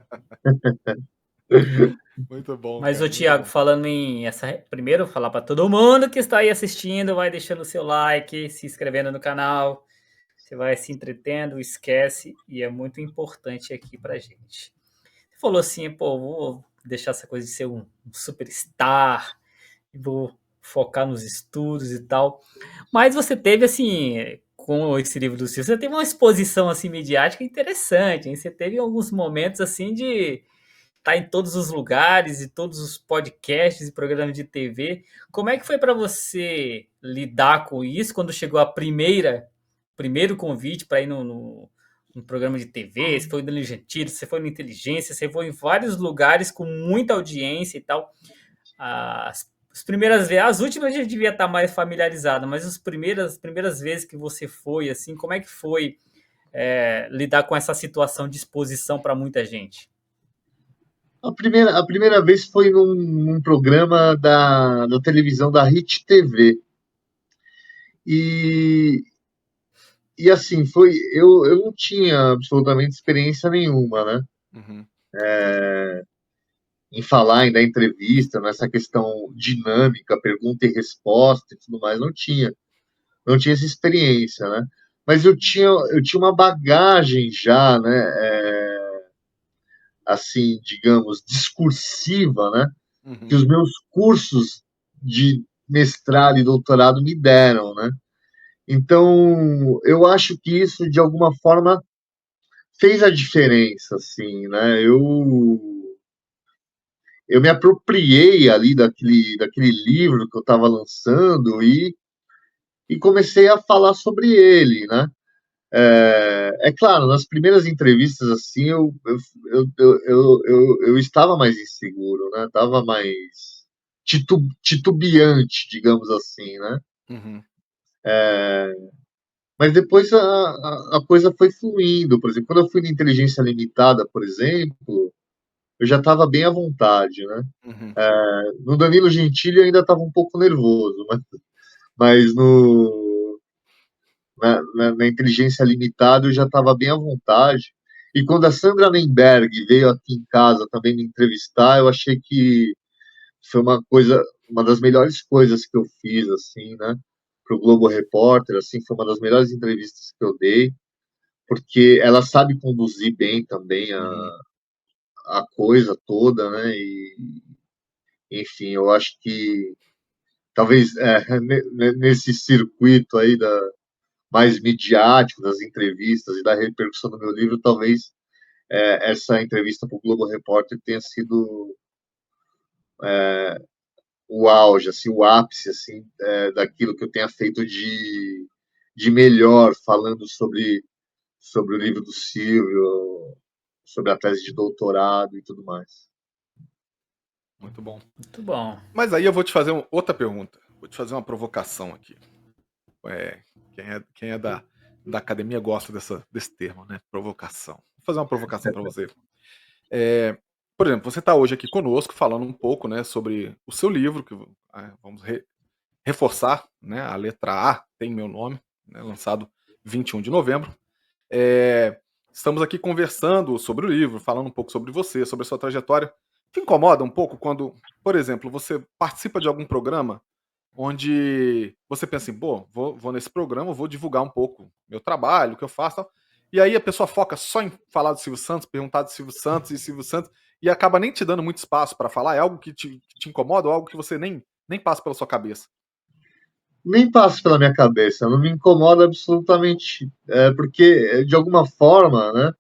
Muito bom, Mas, cara, ô muito Thiago, bom. falando em primeiro, falar para todo mundo que está aí assistindo, vai deixando o seu like, se inscrevendo no canal, você vai se entretendo, esquece, e é muito importante aqui pra gente. Você falou assim, pô, vou deixar essa coisa de ser um superstar, vou focar nos estudos e tal. Mas você teve, assim, com esse livro do Ciro, você teve uma exposição, assim, midiática interessante, hein? Você teve alguns momentos, assim, de estar em todos os lugares e todos os podcasts e programas de TV. Como é que foi para você lidar com isso quando chegou a primeiro convite para ir no programa de TV? Você foi no Danilo Gentili, você foi no Inteligência, você foi em vários lugares com muita audiência e tal. As primeiras vezes, as últimas já devia estar mais familiarizado, mas as primeiras vezes que você foi, assim, como é que foi lidar com essa situação de exposição para muita gente? A primeira vez foi num programa da televisão da Hit TV, E, e assim, eu não tinha absolutamente experiência nenhuma, né? Uhum. Em falar, em dar entrevista, nessa questão dinâmica, pergunta e resposta e tudo mais, não tinha essa experiência, né? Mas eu tinha uma bagagem já, né? Assim, digamos, discursiva, né? Que Uhum. os meus cursos de mestrado e doutorado me deram, né? Então, eu acho que isso, de alguma forma, fez a diferença, assim, né? Eu me apropriei ali daquele livro que eu estava lançando e comecei a falar sobre ele, né? É claro, nas primeiras entrevistas, assim, eu estava mais inseguro, né? Estava mais titubeante, digamos assim, né? Uhum. Mas depois a coisa foi fluindo. Por exemplo, quando eu fui na Inteligência Limitada, por exemplo, eu já estava bem à vontade, né? Uhum. No Danilo Gentili eu ainda estava um pouco nervoso, mas na Inteligência Limitada eu já estava bem à vontade. E quando a Sandra Nemberg veio aqui em casa também me entrevistar, eu achei que foi uma das melhores coisas que eu fiz, assim, né? Para o Globo Repórter, assim, foi uma das melhores entrevistas que eu dei, porque ela sabe conduzir bem também Uhum. a coisa toda, né? E, enfim, eu acho que talvez nesse circuito aí mais midiático das entrevistas e da repercussão do meu livro, talvez essa entrevista para o Globo Repórter tenha sido o auge, assim, o ápice, assim, daquilo que eu tenha feito de melhor, falando sobre o livro do Silvio, sobre a tese de doutorado e tudo mais. Muito bom. Muito bom. Mas aí eu vou te fazer outra pergunta. Vou te fazer uma provocação aqui. É, quem é da academia gosta desse termo, né? Provocação. Vou fazer uma provocação para você. É, por exemplo, você está hoje aqui conosco falando um pouco, né, sobre o seu livro, que vamos reforçar, né? A letra A tem meu nome, né, lançado 21 de novembro. Estamos aqui conversando sobre o livro, falando um pouco sobre você, sobre a sua trajetória. Te incomoda um pouco quando, por exemplo, você participa de algum programa onde você pensa assim, pô, vou nesse programa, vou divulgar um pouco meu trabalho, o que eu faço, tal. E aí a pessoa foca só em falar do Silvio Santos, perguntar do Silvio Santos e Silvio Santos, e acaba nem te dando muito espaço para falar. É algo que te incomoda ou algo que você nem passa pela sua cabeça? Nem passa pela minha cabeça, não me incomoda absolutamente, porque, de alguma forma, né,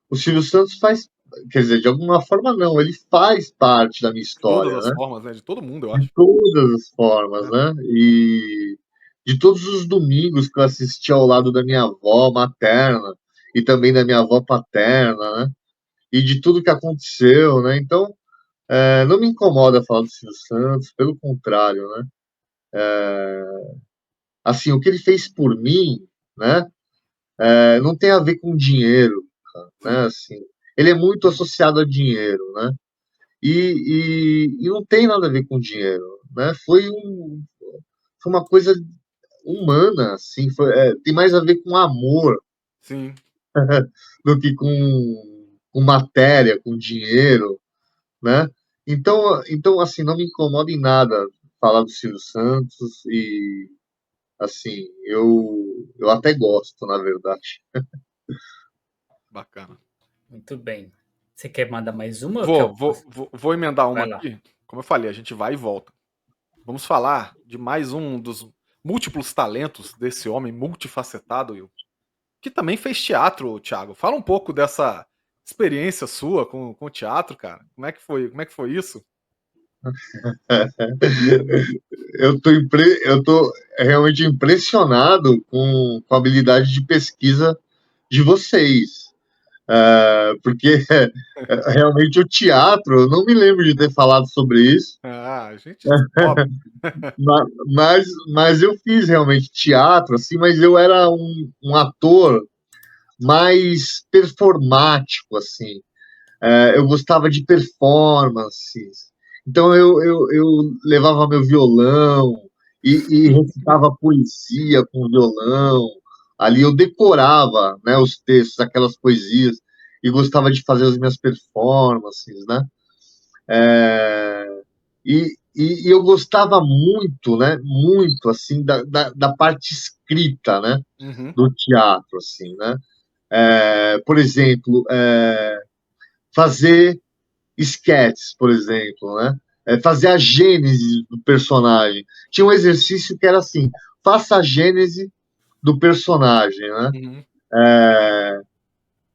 o Silvio Santos faz, quer dizer, de alguma forma não, ele faz parte da minha De todas história, as né, formas, né? De todo mundo, eu de acho. todas as formas, Né? né, e de todos os domingos que eu assisti ao lado da minha avó materna e também da minha avó paterna, né, e de tudo que aconteceu, né, então, não me incomoda falar do Silvio Santos, pelo contrário, né, assim, o que ele fez por mim, né, não tem a ver com dinheiro, né? Assim, ele é muito associado a dinheiro, né? E não tem nada a ver com dinheiro, né? Foi uma coisa humana, assim, tem mais a ver com amor Sim. do que com matéria, com dinheiro, né? Então, assim, não me incomoda em nada falar do Silvio Santos e, assim, eu até gosto, na verdade. Bacana. Muito bem. Você quer mandar mais uma? Vou emendar uma Vai lá. aqui. Como eu falei, a gente vai e volta. Vamos falar de mais um dos múltiplos talentos desse homem multifacetado, Will, que também fez teatro, Thiago. Fala um pouco dessa experiência sua com o teatro, cara. Como é que foi? Como é que foi isso? Eu tô realmente impressionado com a habilidade de pesquisa de vocês. Porque realmente o teatro, eu não me lembro de ter falado sobre isso, Ah, a gente descobre. mas eu fiz realmente teatro, assim, mas eu era um ator mais performático, assim. Eu gostava de performances. Então eu levava meu violão e recitava poesia com violão. Ali eu decorava, né, os textos, aquelas poesias, e gostava de fazer as minhas performances, né? E eu gostava muito, né, muito, assim, da parte escrita, né, Uhum. do teatro, assim, né? Por exemplo, fazer esquetes, por exemplo, né? Fazer a gênese do personagem. Tinha um exercício que era assim: faça a gênese do personagem, né? Uhum.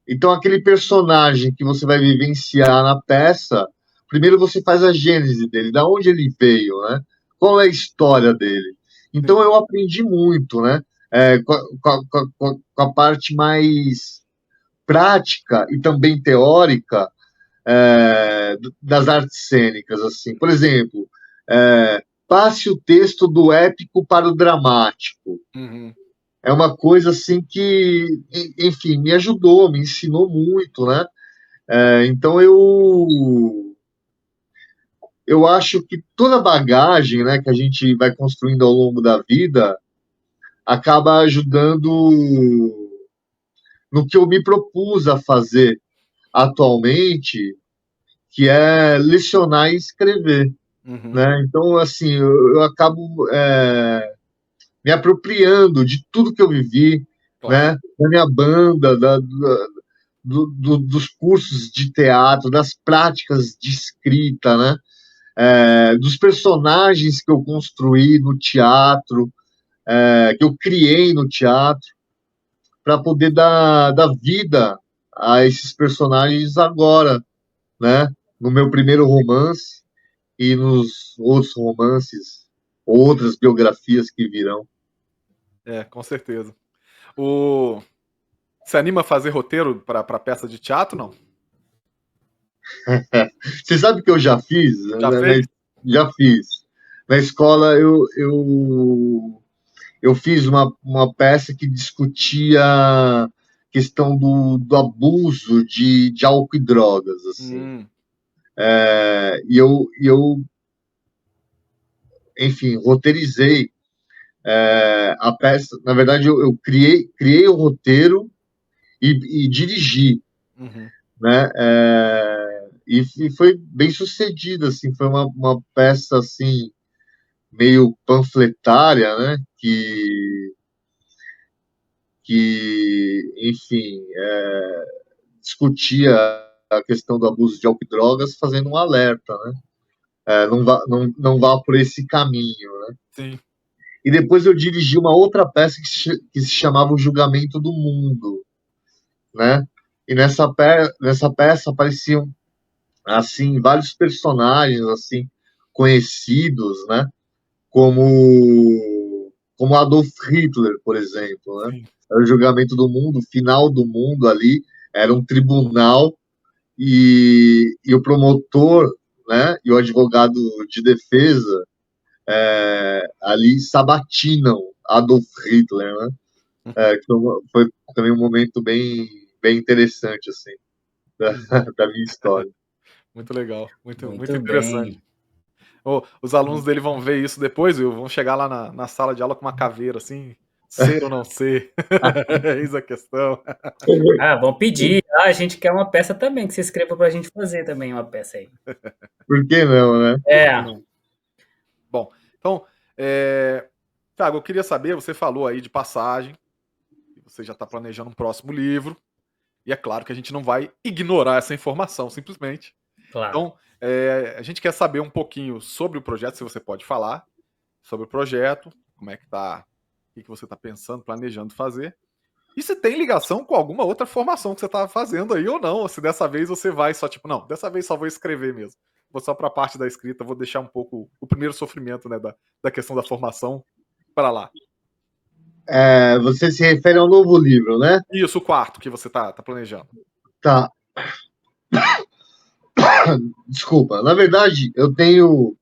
Então, aquele personagem que você vai vivenciar na peça, primeiro você faz a gênese dele, da onde ele veio, né? Qual é a história dele? Sim. Então, eu aprendi muito, né? Com a parte mais prática e também teórica das artes cênicas, assim. Por exemplo, passe o texto do épico para o dramático. Uhum. É uma coisa assim que, enfim, me ajudou, me ensinou muito, né? Então eu acho que toda a bagagem, né, que a gente vai construindo ao longo da vida acaba ajudando no que eu me propus a fazer atualmente, que é lecionar e escrever. Uhum. Né? Então, assim, eu acabo me apropriando de tudo que eu vivi, Claro. né? Da minha banda, dos cursos de teatro, das práticas de escrita, né? Dos personagens que eu construí no teatro, que eu criei no teatro, para poder dar vida a esses personagens agora, né? No meu primeiro romance e nos outros romances, outras biografias que virão. Com certeza. O... Você anima a fazer roteiro para peça de teatro, não? Você sabe que eu já fiz? Já fez? Já fiz. Na escola eu fiz uma peça que discutia a questão do abuso de álcool e drogas, assim. Hum. E eu, enfim, roteirizei a peça. Na verdade, eu criei o roteiro e dirigi, Uhum. né? E foi bem sucedida, assim, foi uma peça assim meio panfletária, né? Que enfim, discutia a questão do abuso de álcool e drogas, fazendo um alerta, né? Não vá por esse caminho, né? Sim. E depois eu dirigi uma outra peça que se chamava O Julgamento do Mundo, né? E nessa peça apareciam assim vários personagens assim conhecidos, né? Como Adolf Hitler, por exemplo, né? Sim. Era o julgamento do mundo, o final do mundo ali, era um tribunal e o promotor, né? E o advogado de defesa ali sabatinam Adolf Hitler, né? Que foi também um momento bem interessante assim da, Uhum. da minha história. Muito legal, muito Muito interessante. bem. Os alunos dele vão ver isso depois, viu? Vão chegar lá na sala de aula com uma caveira assim, ser ou não ser. Eis a questão. Ah, vão pedir. Ah, a gente quer uma peça também, que você escreva pra gente fazer também uma peça aí. Por que não, né? Por que É, não? Bom, então, Thiago, eu queria saber, você falou aí de passagem, que você já está planejando um próximo livro, e é claro que a gente não vai ignorar essa informação, simplesmente. claro. Então, a gente quer saber um pouquinho sobre o projeto, se você pode falar sobre o projeto, como é que tá, o que você está pensando, planejando fazer, e se tem ligação com alguma outra formação que você está fazendo aí ou não, ou se dessa vez você vai só tipo, não, dessa vez só vou escrever mesmo. Vou só para a parte da escrita, vou deixar um pouco o primeiro sofrimento, né, da questão da formação para lá. Você se refere ao novo livro, né? Isso, o quarto que você tá planejando. Tá. Desculpa. Na verdade, eu tenho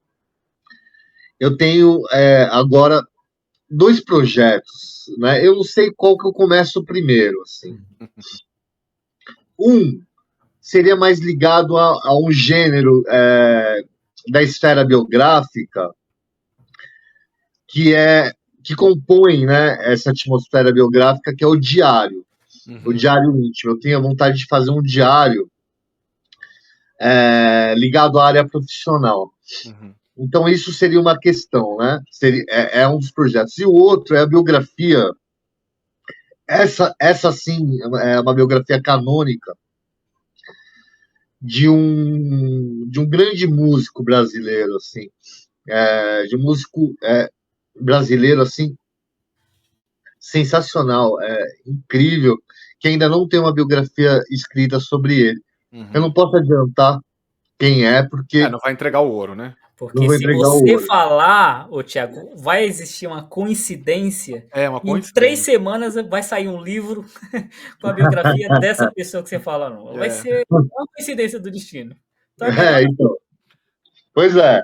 agora dois projetos, né? Eu não sei qual que eu começo primeiro, assim. Um seria mais ligado a um gênero da esfera biográfica, que compõem, né, essa atmosfera biográfica, que é o diário íntimo. Eu tenho a vontade de fazer um diário ligado à área profissional. Então, isso seria uma questão, né? É um dos projetos. E o outro é a biografia. Essa sim é uma biografia canônica de um grande músico brasileiro, assim, de um músico brasileiro, assim, sensacional, incrível, que ainda não tem uma biografia escrita sobre ele. Eu não posso adiantar quem é, porque não vai entregar o ouro, né? não Porque vou se entregar o você ouro. falar, ô Thiago, vai existir uma coincidência. Uma Em 3 coincidência. semanas vai sair um livro com a biografia dessa pessoa que você fala, não. Vai ser uma coincidência do destino. Então é melhor não. Então. Pois é.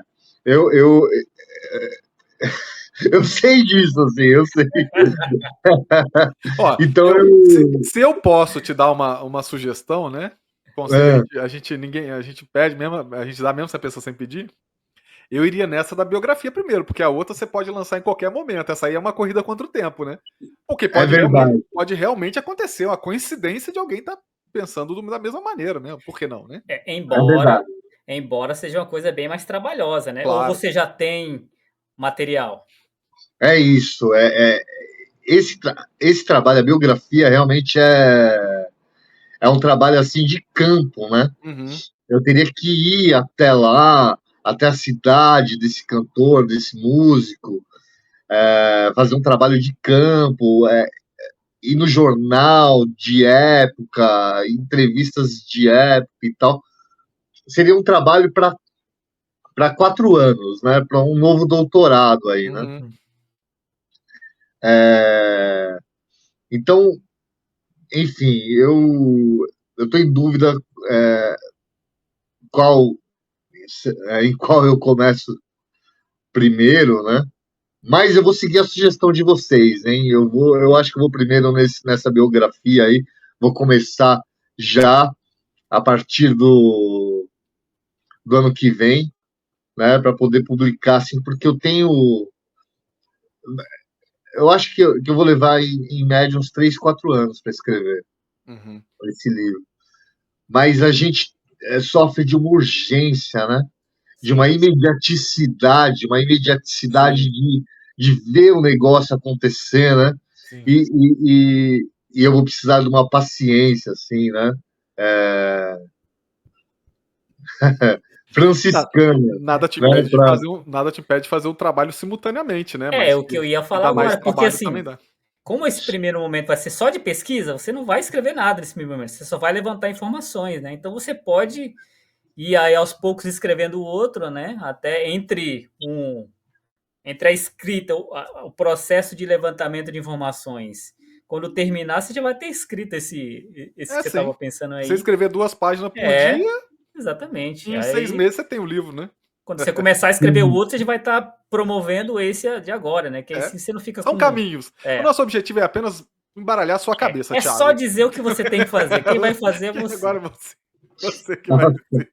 Eu sei disso, assim, eu sei. Ó, Então se eu posso te dar uma sugestão, né? A gente pede mesmo, a gente dá mesmo se a pessoa sem pedir. Eu iria nessa da biografia primeiro, porque a outra você pode lançar em qualquer momento. Essa aí é uma corrida contra o tempo, né? Porque pode realmente acontecer uma coincidência de alguém estar pensando da mesma maneira, né? Por que não, né? Embora seja uma coisa bem mais trabalhosa, né? Claro. Ou você já tem material? É isso. Esse trabalho, a biografia, realmente é um trabalho assim de campo, né? Eu teria que ir até lá, até a cidade desse cantor, desse músico, fazer um trabalho de campo, ir no jornal de época, entrevistas de época e tal. Seria um trabalho para 4 anos, né? Para um novo doutorado aí, né? Então, enfim, eu estou em dúvida em qual eu começo primeiro, né? Mas eu vou seguir a sugestão de vocês, hein? Eu acho que eu vou primeiro nessa biografia aí. Vou começar já a partir do ano que vem, né? Para poder publicar, assim, porque eu acho que eu vou levar em média uns 3, 4 anos para escrever esse livro. Mas a gente sofre de uma urgência, né? De uma imediaticidade de ver o negócio acontecer, né? E eu vou precisar de uma paciência, assim, né? Franciscana. Nada te Né? impede de fazer um trabalho simultaneamente, né? É Mas o que eu ia que falar dá mais agora, porque trabalho também assim, dá. como esse primeiro momento vai ser só de pesquisa, você não vai escrever nada nesse primeiro momento, você só vai levantar informações, né? Então você pode ir aí aos poucos escrevendo o outro, né? Até entre a escrita, o processo de levantamento de informações. Quando terminar, você já vai ter escrito esse que você estava pensando aí. Se você escrever 2 páginas por dia, exatamente. Em 6 meses você tem o livro, né? Quando você começar a escrever o outro, você já vai estar promovendo esse de agora, né? Que aí você não fica São caminhos. O nosso objetivo é apenas embaralhar a sua cabeça, Thiago. Só dizer o que você tem que fazer. Quem vai fazer é você. Agora você que vai decidir.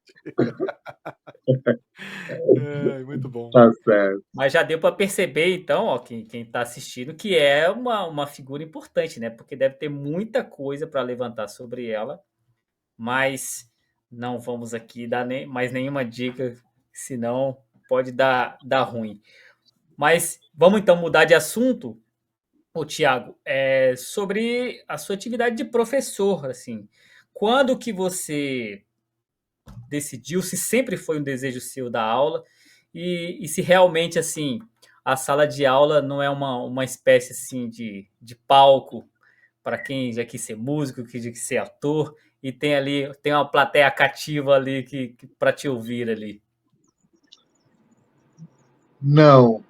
Muito bom. Tá certo. Mas já deu para perceber, então, ó, quem está assistindo, que é uma figura importante, né? Porque deve ter muita coisa para levantar sobre ela, mas não vamos aqui dar mais nenhuma dica, senão pode dar ruim. Mas vamos então mudar de assunto, o Tiago, sobre a sua atividade de professor, assim. Quando que você decidiu, se sempre foi um desejo seu dar aula, e se realmente, assim, a sala de aula não é uma espécie, assim, de palco para quem já quis ser músico, que já quis ser ator, e tem uma plateia cativa ali para te ouvir ali. Não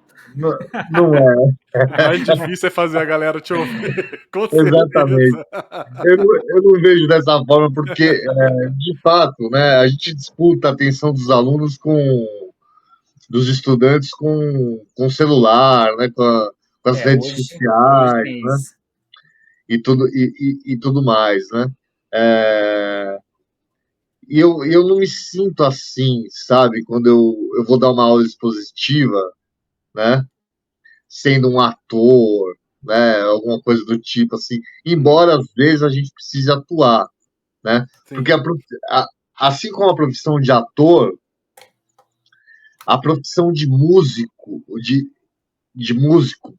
é. O mais difícil é fazer a galera te ouvir. Com Exatamente. Eu não vejo dessa forma, porque, de fato, né, a gente disputa a atenção dos alunos dos estudantes com o celular, né, com as redes sociais, hoje né, e tudo mais, né. E eu não me sinto assim, sabe, quando eu vou dar uma aula expositiva, né, sendo um ator, né, alguma coisa do tipo assim, embora às vezes a gente precise atuar, né? Sim. Porque assim como a profissão de ator, a profissão de músico, de músico,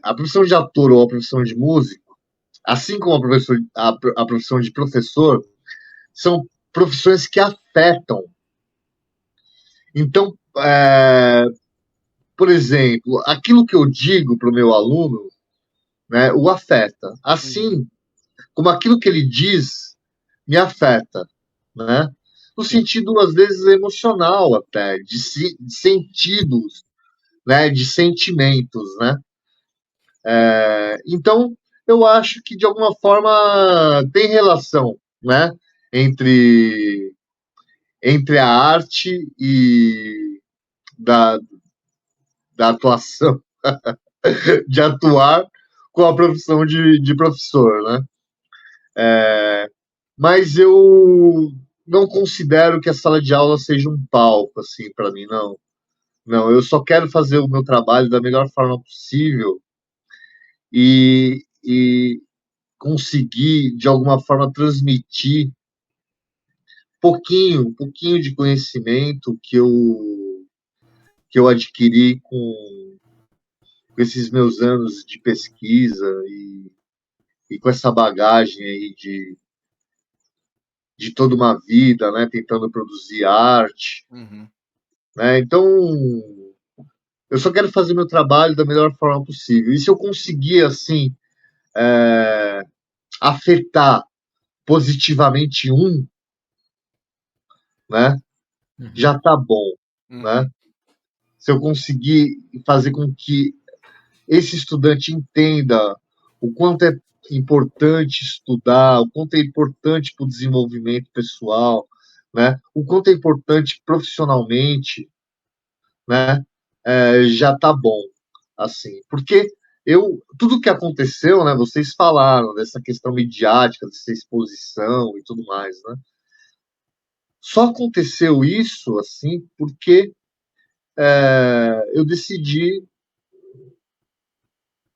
a profissão de ator ou a profissão de músico, assim como a profissão de professor, são profissões que afetam. Então, por exemplo, aquilo que eu digo para o meu aluno, né, o afeta. Assim como aquilo que ele diz me afeta, né? No Sim. sentido, às vezes, emocional até, de sentidos, né? De sentimentos, né? Então, eu acho que, de alguma forma, tem relação, né? Entre, entre a arte e da, da atuação, de atuar com a profissão de professor, né? Mas eu não considero que a sala de aula seja um palco, assim, para mim, não. Não, eu só quero fazer o meu trabalho da melhor forma possível e conseguir, de alguma forma, transmitir um pouquinho de conhecimento que eu adquiri com esses meus anos de pesquisa e com essa bagagem aí de toda uma vida, né, tentando produzir arte, Uhum. né? Então, eu só quero fazer meu trabalho da melhor forma possível. E se eu conseguir, assim, afetar positivamente né, Uhum. já tá bom, né? Uhum. Se eu conseguir fazer com que esse estudante entenda o quanto é importante estudar, o quanto é importante para o desenvolvimento pessoal, né? O quanto é importante profissionalmente, né? Já tá bom, assim, porque tudo que aconteceu, né? Vocês falaram dessa questão midiática, dessa exposição e tudo mais, né? Só aconteceu isso, assim, porque eu decidi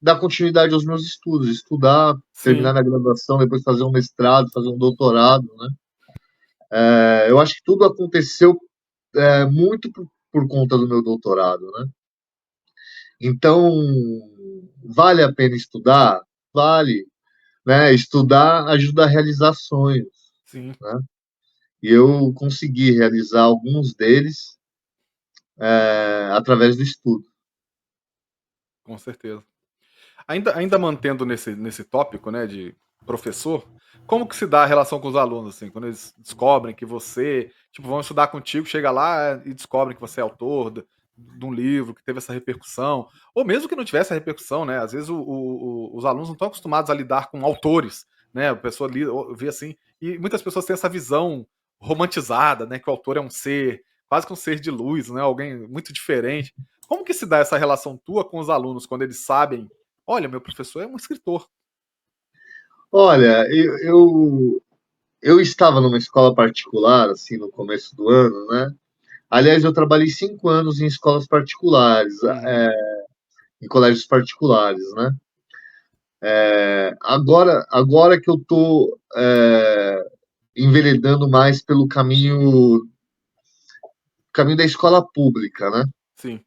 dar continuidade aos meus estudos, estudar, terminar Sim. minha graduação, depois fazer um mestrado, fazer um doutorado, né? Eu acho que tudo aconteceu muito por conta do meu doutorado, né? Então, vale a pena estudar? Vale, né? Estudar ajuda a realizar sonhos, Sim. né? E eu consegui realizar alguns deles através do estudo. Com certeza. Ainda mantendo nesse tópico, né, de professor, como que se dá a relação com os alunos, assim, quando eles descobrem que você, tipo, vão estudar contigo, chega lá e descobrem que você é autor de um livro que teve essa repercussão, ou mesmo que não tivesse a repercussão, né? Às vezes os alunos não estão acostumados a lidar com autores, né? A pessoa vê assim, e muitas pessoas têm essa visão romantizada, né? Que o autor é um ser, quase que um ser de luz, né? Alguém muito diferente. Como que se dá essa relação tua com os alunos quando eles sabem: olha, meu professor é um escritor? Olha, eu estava numa escola particular, assim, no começo do ano, né? Aliás, eu trabalhei 5 anos em escolas particulares, Uhum. em colégios particulares, né? Agora que eu estou enveredando mais pelo caminho da escola pública, né? Sim.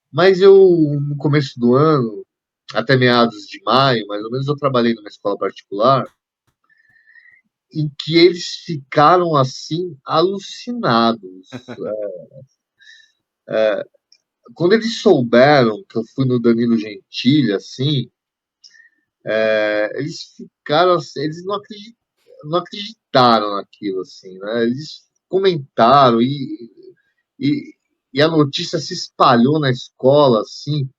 Mas eu, no começo do ano, até meados de maio, mais ou menos, eu trabalhei numa escola particular em que eles ficaram, assim, alucinados. Quando eles souberam que eu fui no Danilo Gentili, assim, eles ficaram, assim, eles não acreditaram naquilo, assim, né? Eles comentaram e, e a notícia se espalhou na escola, assim,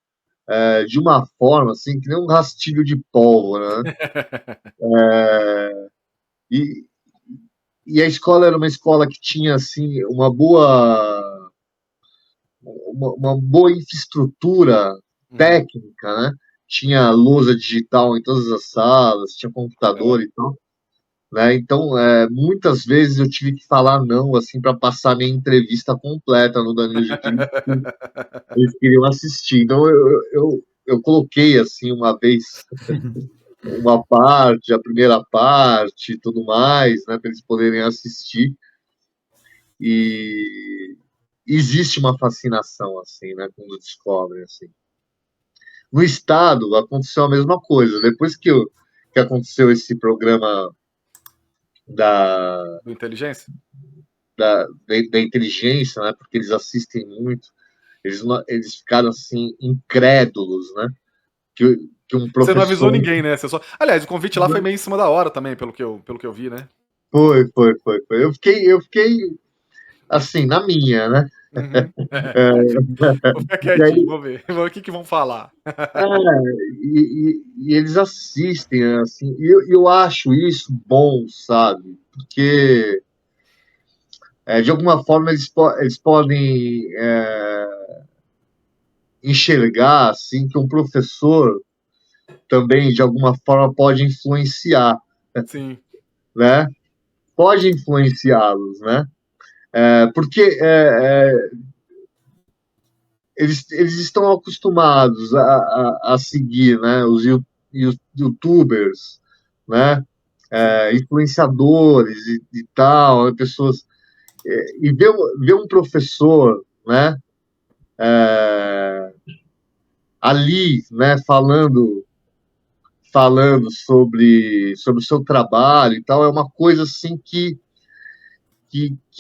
de uma forma, assim, que nem um rastilho de pólvora, né? E, e a escola era uma escola que tinha, assim, uma boa infraestrutura Uhum. técnica, né? Tinha lousa digital em todas as salas, tinha computador Legal. e tal. né? Então, muitas vezes eu tive que falar não, assim, para passar minha entrevista completa no Danilo Gentili, porque eles queriam assistir. Então, eu coloquei, assim, uma vez uma parte, a primeira parte e tudo mais, né, para eles poderem assistir. E existe uma fascinação, assim, né, quando descobrem, assim. No Estado, aconteceu a mesma coisa. Depois que aconteceu esse programa da, Do inteligência? da inteligência, né, porque eles assistem muito, eles ficaram, assim, incrédulos, né, que um Você não avisou professor... ninguém, né? Você só... Aliás, o convite lá foi meio em cima da hora também, pelo que eu vi, né? Foi. Eu fiquei, assim, na minha, né? Uhum. Vou ficar E quietinho, aí, vou ver. Vamos ver o que vão falar. e eles assistem, assim, e eu acho isso bom, sabe? Porque, de alguma forma, eles podem enxergar, assim, que um professor também, de alguma forma, pode influenciar, Sim, né? Pode influenciá-los, né? Porque eles estão acostumados a seguir, né? Os YouTubers, né? sim. Influenciadores e tal, né? Pessoas... E ver um professor, né? Ali, né? Falando sobre o seu trabalho e tal, é uma coisa assim que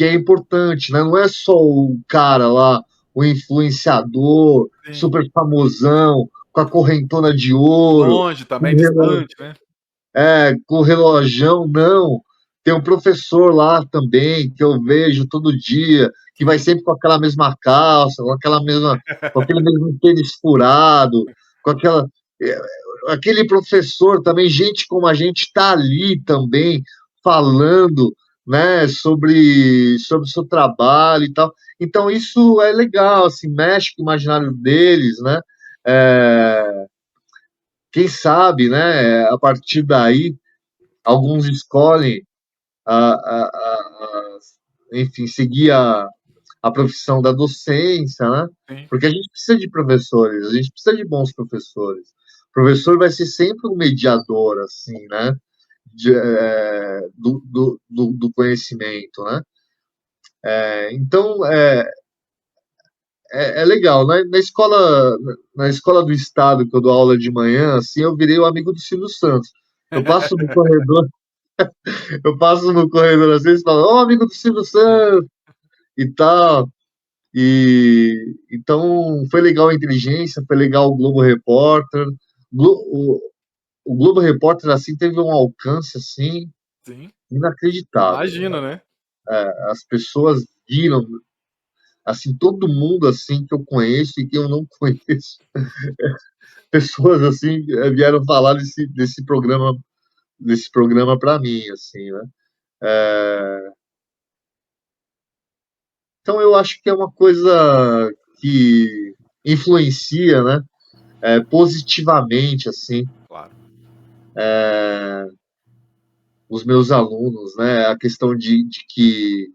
é importante, né? Não é só o cara lá, o influenciador, Sim. super famosão, com a correntona de ouro, Longe com também, distante, né? com o relojão, não. Tem um professor lá também, que eu vejo todo dia, que vai Sim. sempre com aquela mesma calça, com aquele mesmo tênis furado, com aquele professor também, gente como a gente está ali também, falando, né, sobre o seu trabalho e tal. Então, isso é legal, assim, mexe com o imaginário deles, né? É, quem sabe, né, a partir daí, alguns escolhem, enfim, seguir a profissão da docência, né? Sim. Porque a gente precisa de professores, a gente precisa de bons professores. O professor vai ser sempre um mediador, assim, né? Do conhecimento, né? Então, é legal. Na escola do Estado, que eu dou aula de manhã, assim, eu virei o amigo do Silvio Santos. Eu passo no corredor, eu passo no corredor assim, e falo, ô, amigo do Silvio Santos, e tal. E então foi legal a inteligência, foi legal o Globo Repórter. O Globo Repórter assim teve um alcance assim Sim. inacreditável. Imagina, né? As pessoas viram, assim, todo mundo assim que eu conheço e que eu não conheço, pessoas assim vieram falar desse programa para mim, assim, né? Então eu acho que é uma coisa que influencia, né? Positivamente, assim, Claro. os meus alunos, né? A questão de que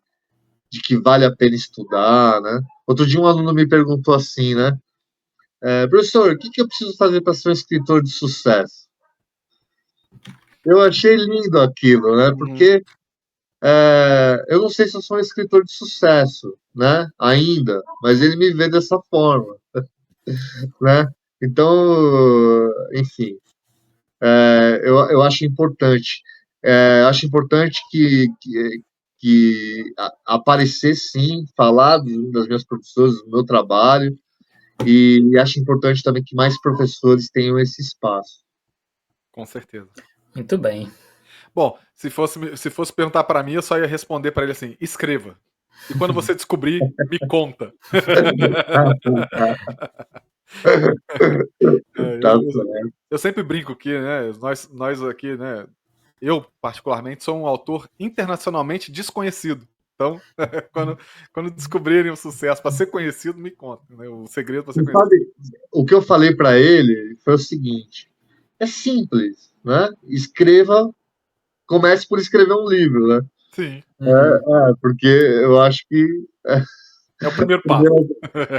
vale a pena estudar, né? Outro dia um aluno me perguntou assim, né? Professor, o que eu preciso fazer para ser um escritor de sucesso? Eu achei lindo aquilo, né? Uhum. Porque eu não sei se eu sou um escritor de sucesso, né? Ainda, mas ele me vê dessa forma, né? Então, enfim, eu acho importante. Acho importante que aparecer, sim, falar das minhas professoras, do meu trabalho, e acho importante também que mais professores tenham esse espaço. Com certeza. Muito bem. Bom, se fosse perguntar para mim, eu só ia responder para ele assim: escreva. E quando você descobrir, me conta. É, Tá certo. eu sempre brinco que, né, nós aqui, né, eu particularmente sou um autor internacionalmente desconhecido. Então, quando, quando descobrirem o sucesso para ser conhecido, me contem, né, o segredo para ser Você conhecido. sabe, o que eu falei para ele foi o seguinte: é simples, né? Escreva comece por escrever um livro, né? Sim. Porque eu acho que É o primeiro a passo.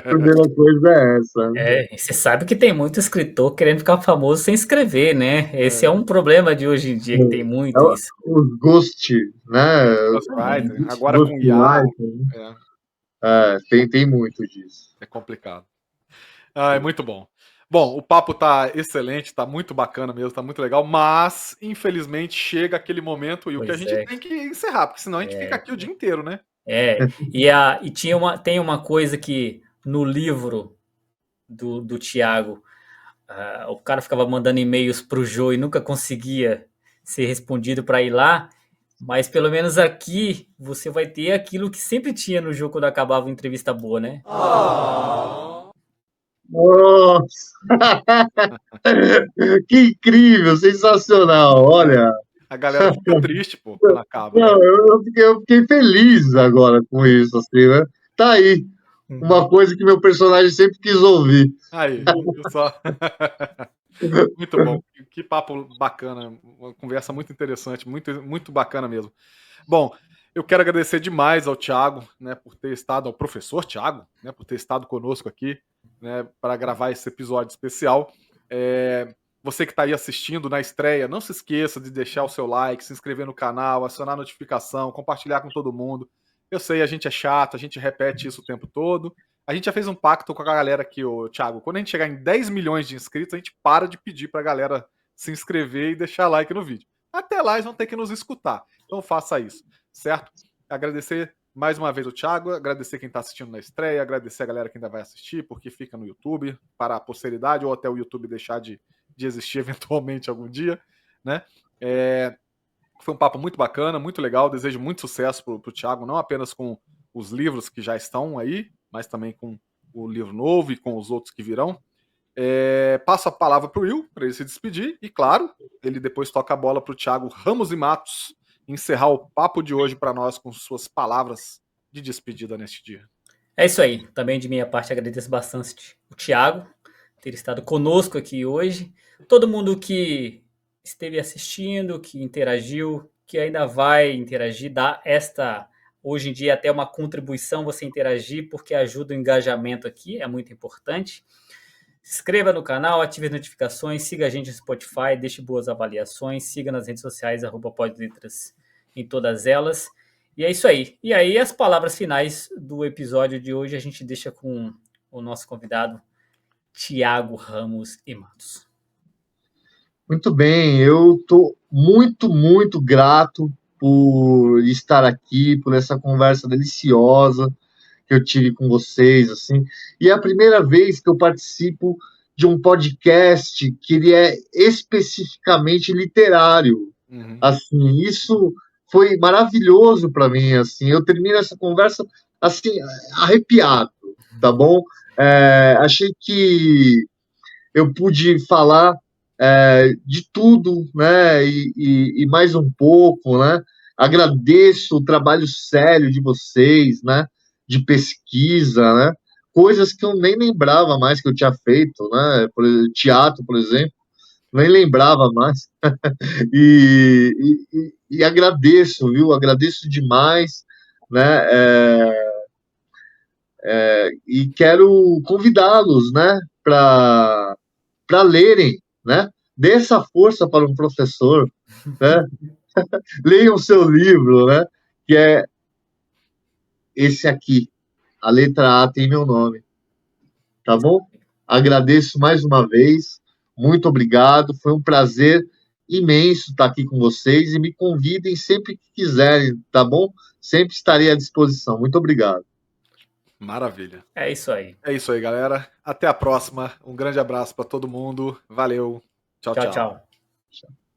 primeira coisa é essa. E você sabe que tem muito escritor querendo ficar famoso sem escrever, né? Esse é um problema de hoje em dia, que tem muito isso. Os ghost, né? Ghostwriter. Agora com IA. Ghostwriter. Tem muito disso. É complicado. É muito bom. Bom, o papo tá excelente, tá muito bacana mesmo, tá muito legal, mas infelizmente chega aquele momento e o que a Pois gente é. tem que encerrar, porque senão a gente fica aqui o dia inteiro, né? E tem uma coisa que no livro do Tiago, o cara ficava mandando e-mails pro Jô e nunca conseguia ser respondido para ir lá, mas pelo menos aqui você vai ter aquilo que sempre tinha no Jô quando acabava uma entrevista boa, né? Nossa! Que incrível, sensacional, olha. A galera fica triste, pô, quando acaba, né? Não, eu fiquei feliz agora com isso, assim, né? Tá aí, uma coisa que meu personagem sempre quis ouvir. Aí, viu só? Muito bom. Que papo bacana, uma conversa muito interessante, muito, muito bacana mesmo. Bom, eu quero agradecer demais ao Thiago, né, por ter estado, ao professor Thiago, né, por ter estado conosco aqui, né, para gravar esse episódio especial. Você que está aí assistindo na estreia, não se esqueça de deixar o seu like, se inscrever no canal, acionar a notificação, compartilhar com todo mundo. Eu sei, a gente é chato, a gente repete isso o tempo todo. A gente já fez um pacto com a galera aqui, o Thiago. Quando a gente chegar em 10 milhões de inscritos, a gente para de pedir para a galera se inscrever e deixar like no vídeo. Até lá, eles vão ter que nos escutar. Então faça isso, certo? Agradecer mais uma vez o Thiago, agradecer quem está assistindo na estreia, agradecer a galera que ainda vai assistir, porque fica no YouTube, para a posteridade, ou até o YouTube deixar de existir eventualmente algum dia, né? Foi um papo muito bacana, muito legal, desejo muito sucesso pro Thiago, não apenas com os livros que já estão aí, mas também com o livro novo e com os outros que virão. Passo a palavra pro Will, para ele se despedir, e claro, ele depois toca a bola pro Thiago Ramos e Matos encerrar o papo de hoje para nós com suas palavras de despedida neste dia. É isso aí. Também de minha parte agradeço bastante o Thiago ter estado conosco aqui hoje. Todo mundo que esteve assistindo, que interagiu, que ainda vai interagir, dá hoje em dia até uma contribuição você interagir, porque ajuda o engajamento aqui, é muito importante. Se inscreva no canal, ative as notificações, siga a gente no Spotify, deixe boas avaliações, siga nas redes sociais, @podletras em todas elas. E é isso aí. E aí, as palavras finais do episódio de hoje a gente deixa com o nosso convidado, Tiago Ramos e Matos. Muito bem, eu estou muito, muito grato por estar aqui, por essa conversa deliciosa que eu tive com vocês, assim. E é a primeira vez que eu participo de um podcast que ele é especificamente literário. Assim, isso foi maravilhoso para mim, assim. Eu termino essa conversa assim arrepiado, tá bom? Achei que eu pude falar de tudo, né? E mais um pouco, né? Agradeço o trabalho sério de vocês, né? De pesquisa, né? Coisas que eu nem lembrava mais que eu tinha feito, né? Teatro, por exemplo, nem lembrava mais. E agradeço, viu? Agradeço demais, né? E quero convidá-los, né? Para lerem, né? Dê essa força para um professor, né? Leiam o seu livro, né? Que é esse aqui. A letra A tem meu nome. Tá bom? Agradeço mais uma vez. Muito obrigado. Foi um prazer imenso estar aqui com vocês e me convidem sempre que quiserem, tá bom? Sempre estarei à disposição. Muito obrigado. Maravilha. É isso aí. É isso aí, galera. Até a próxima. Um grande abraço para todo mundo. Valeu. Tchau, Tchau, tchau. tchau.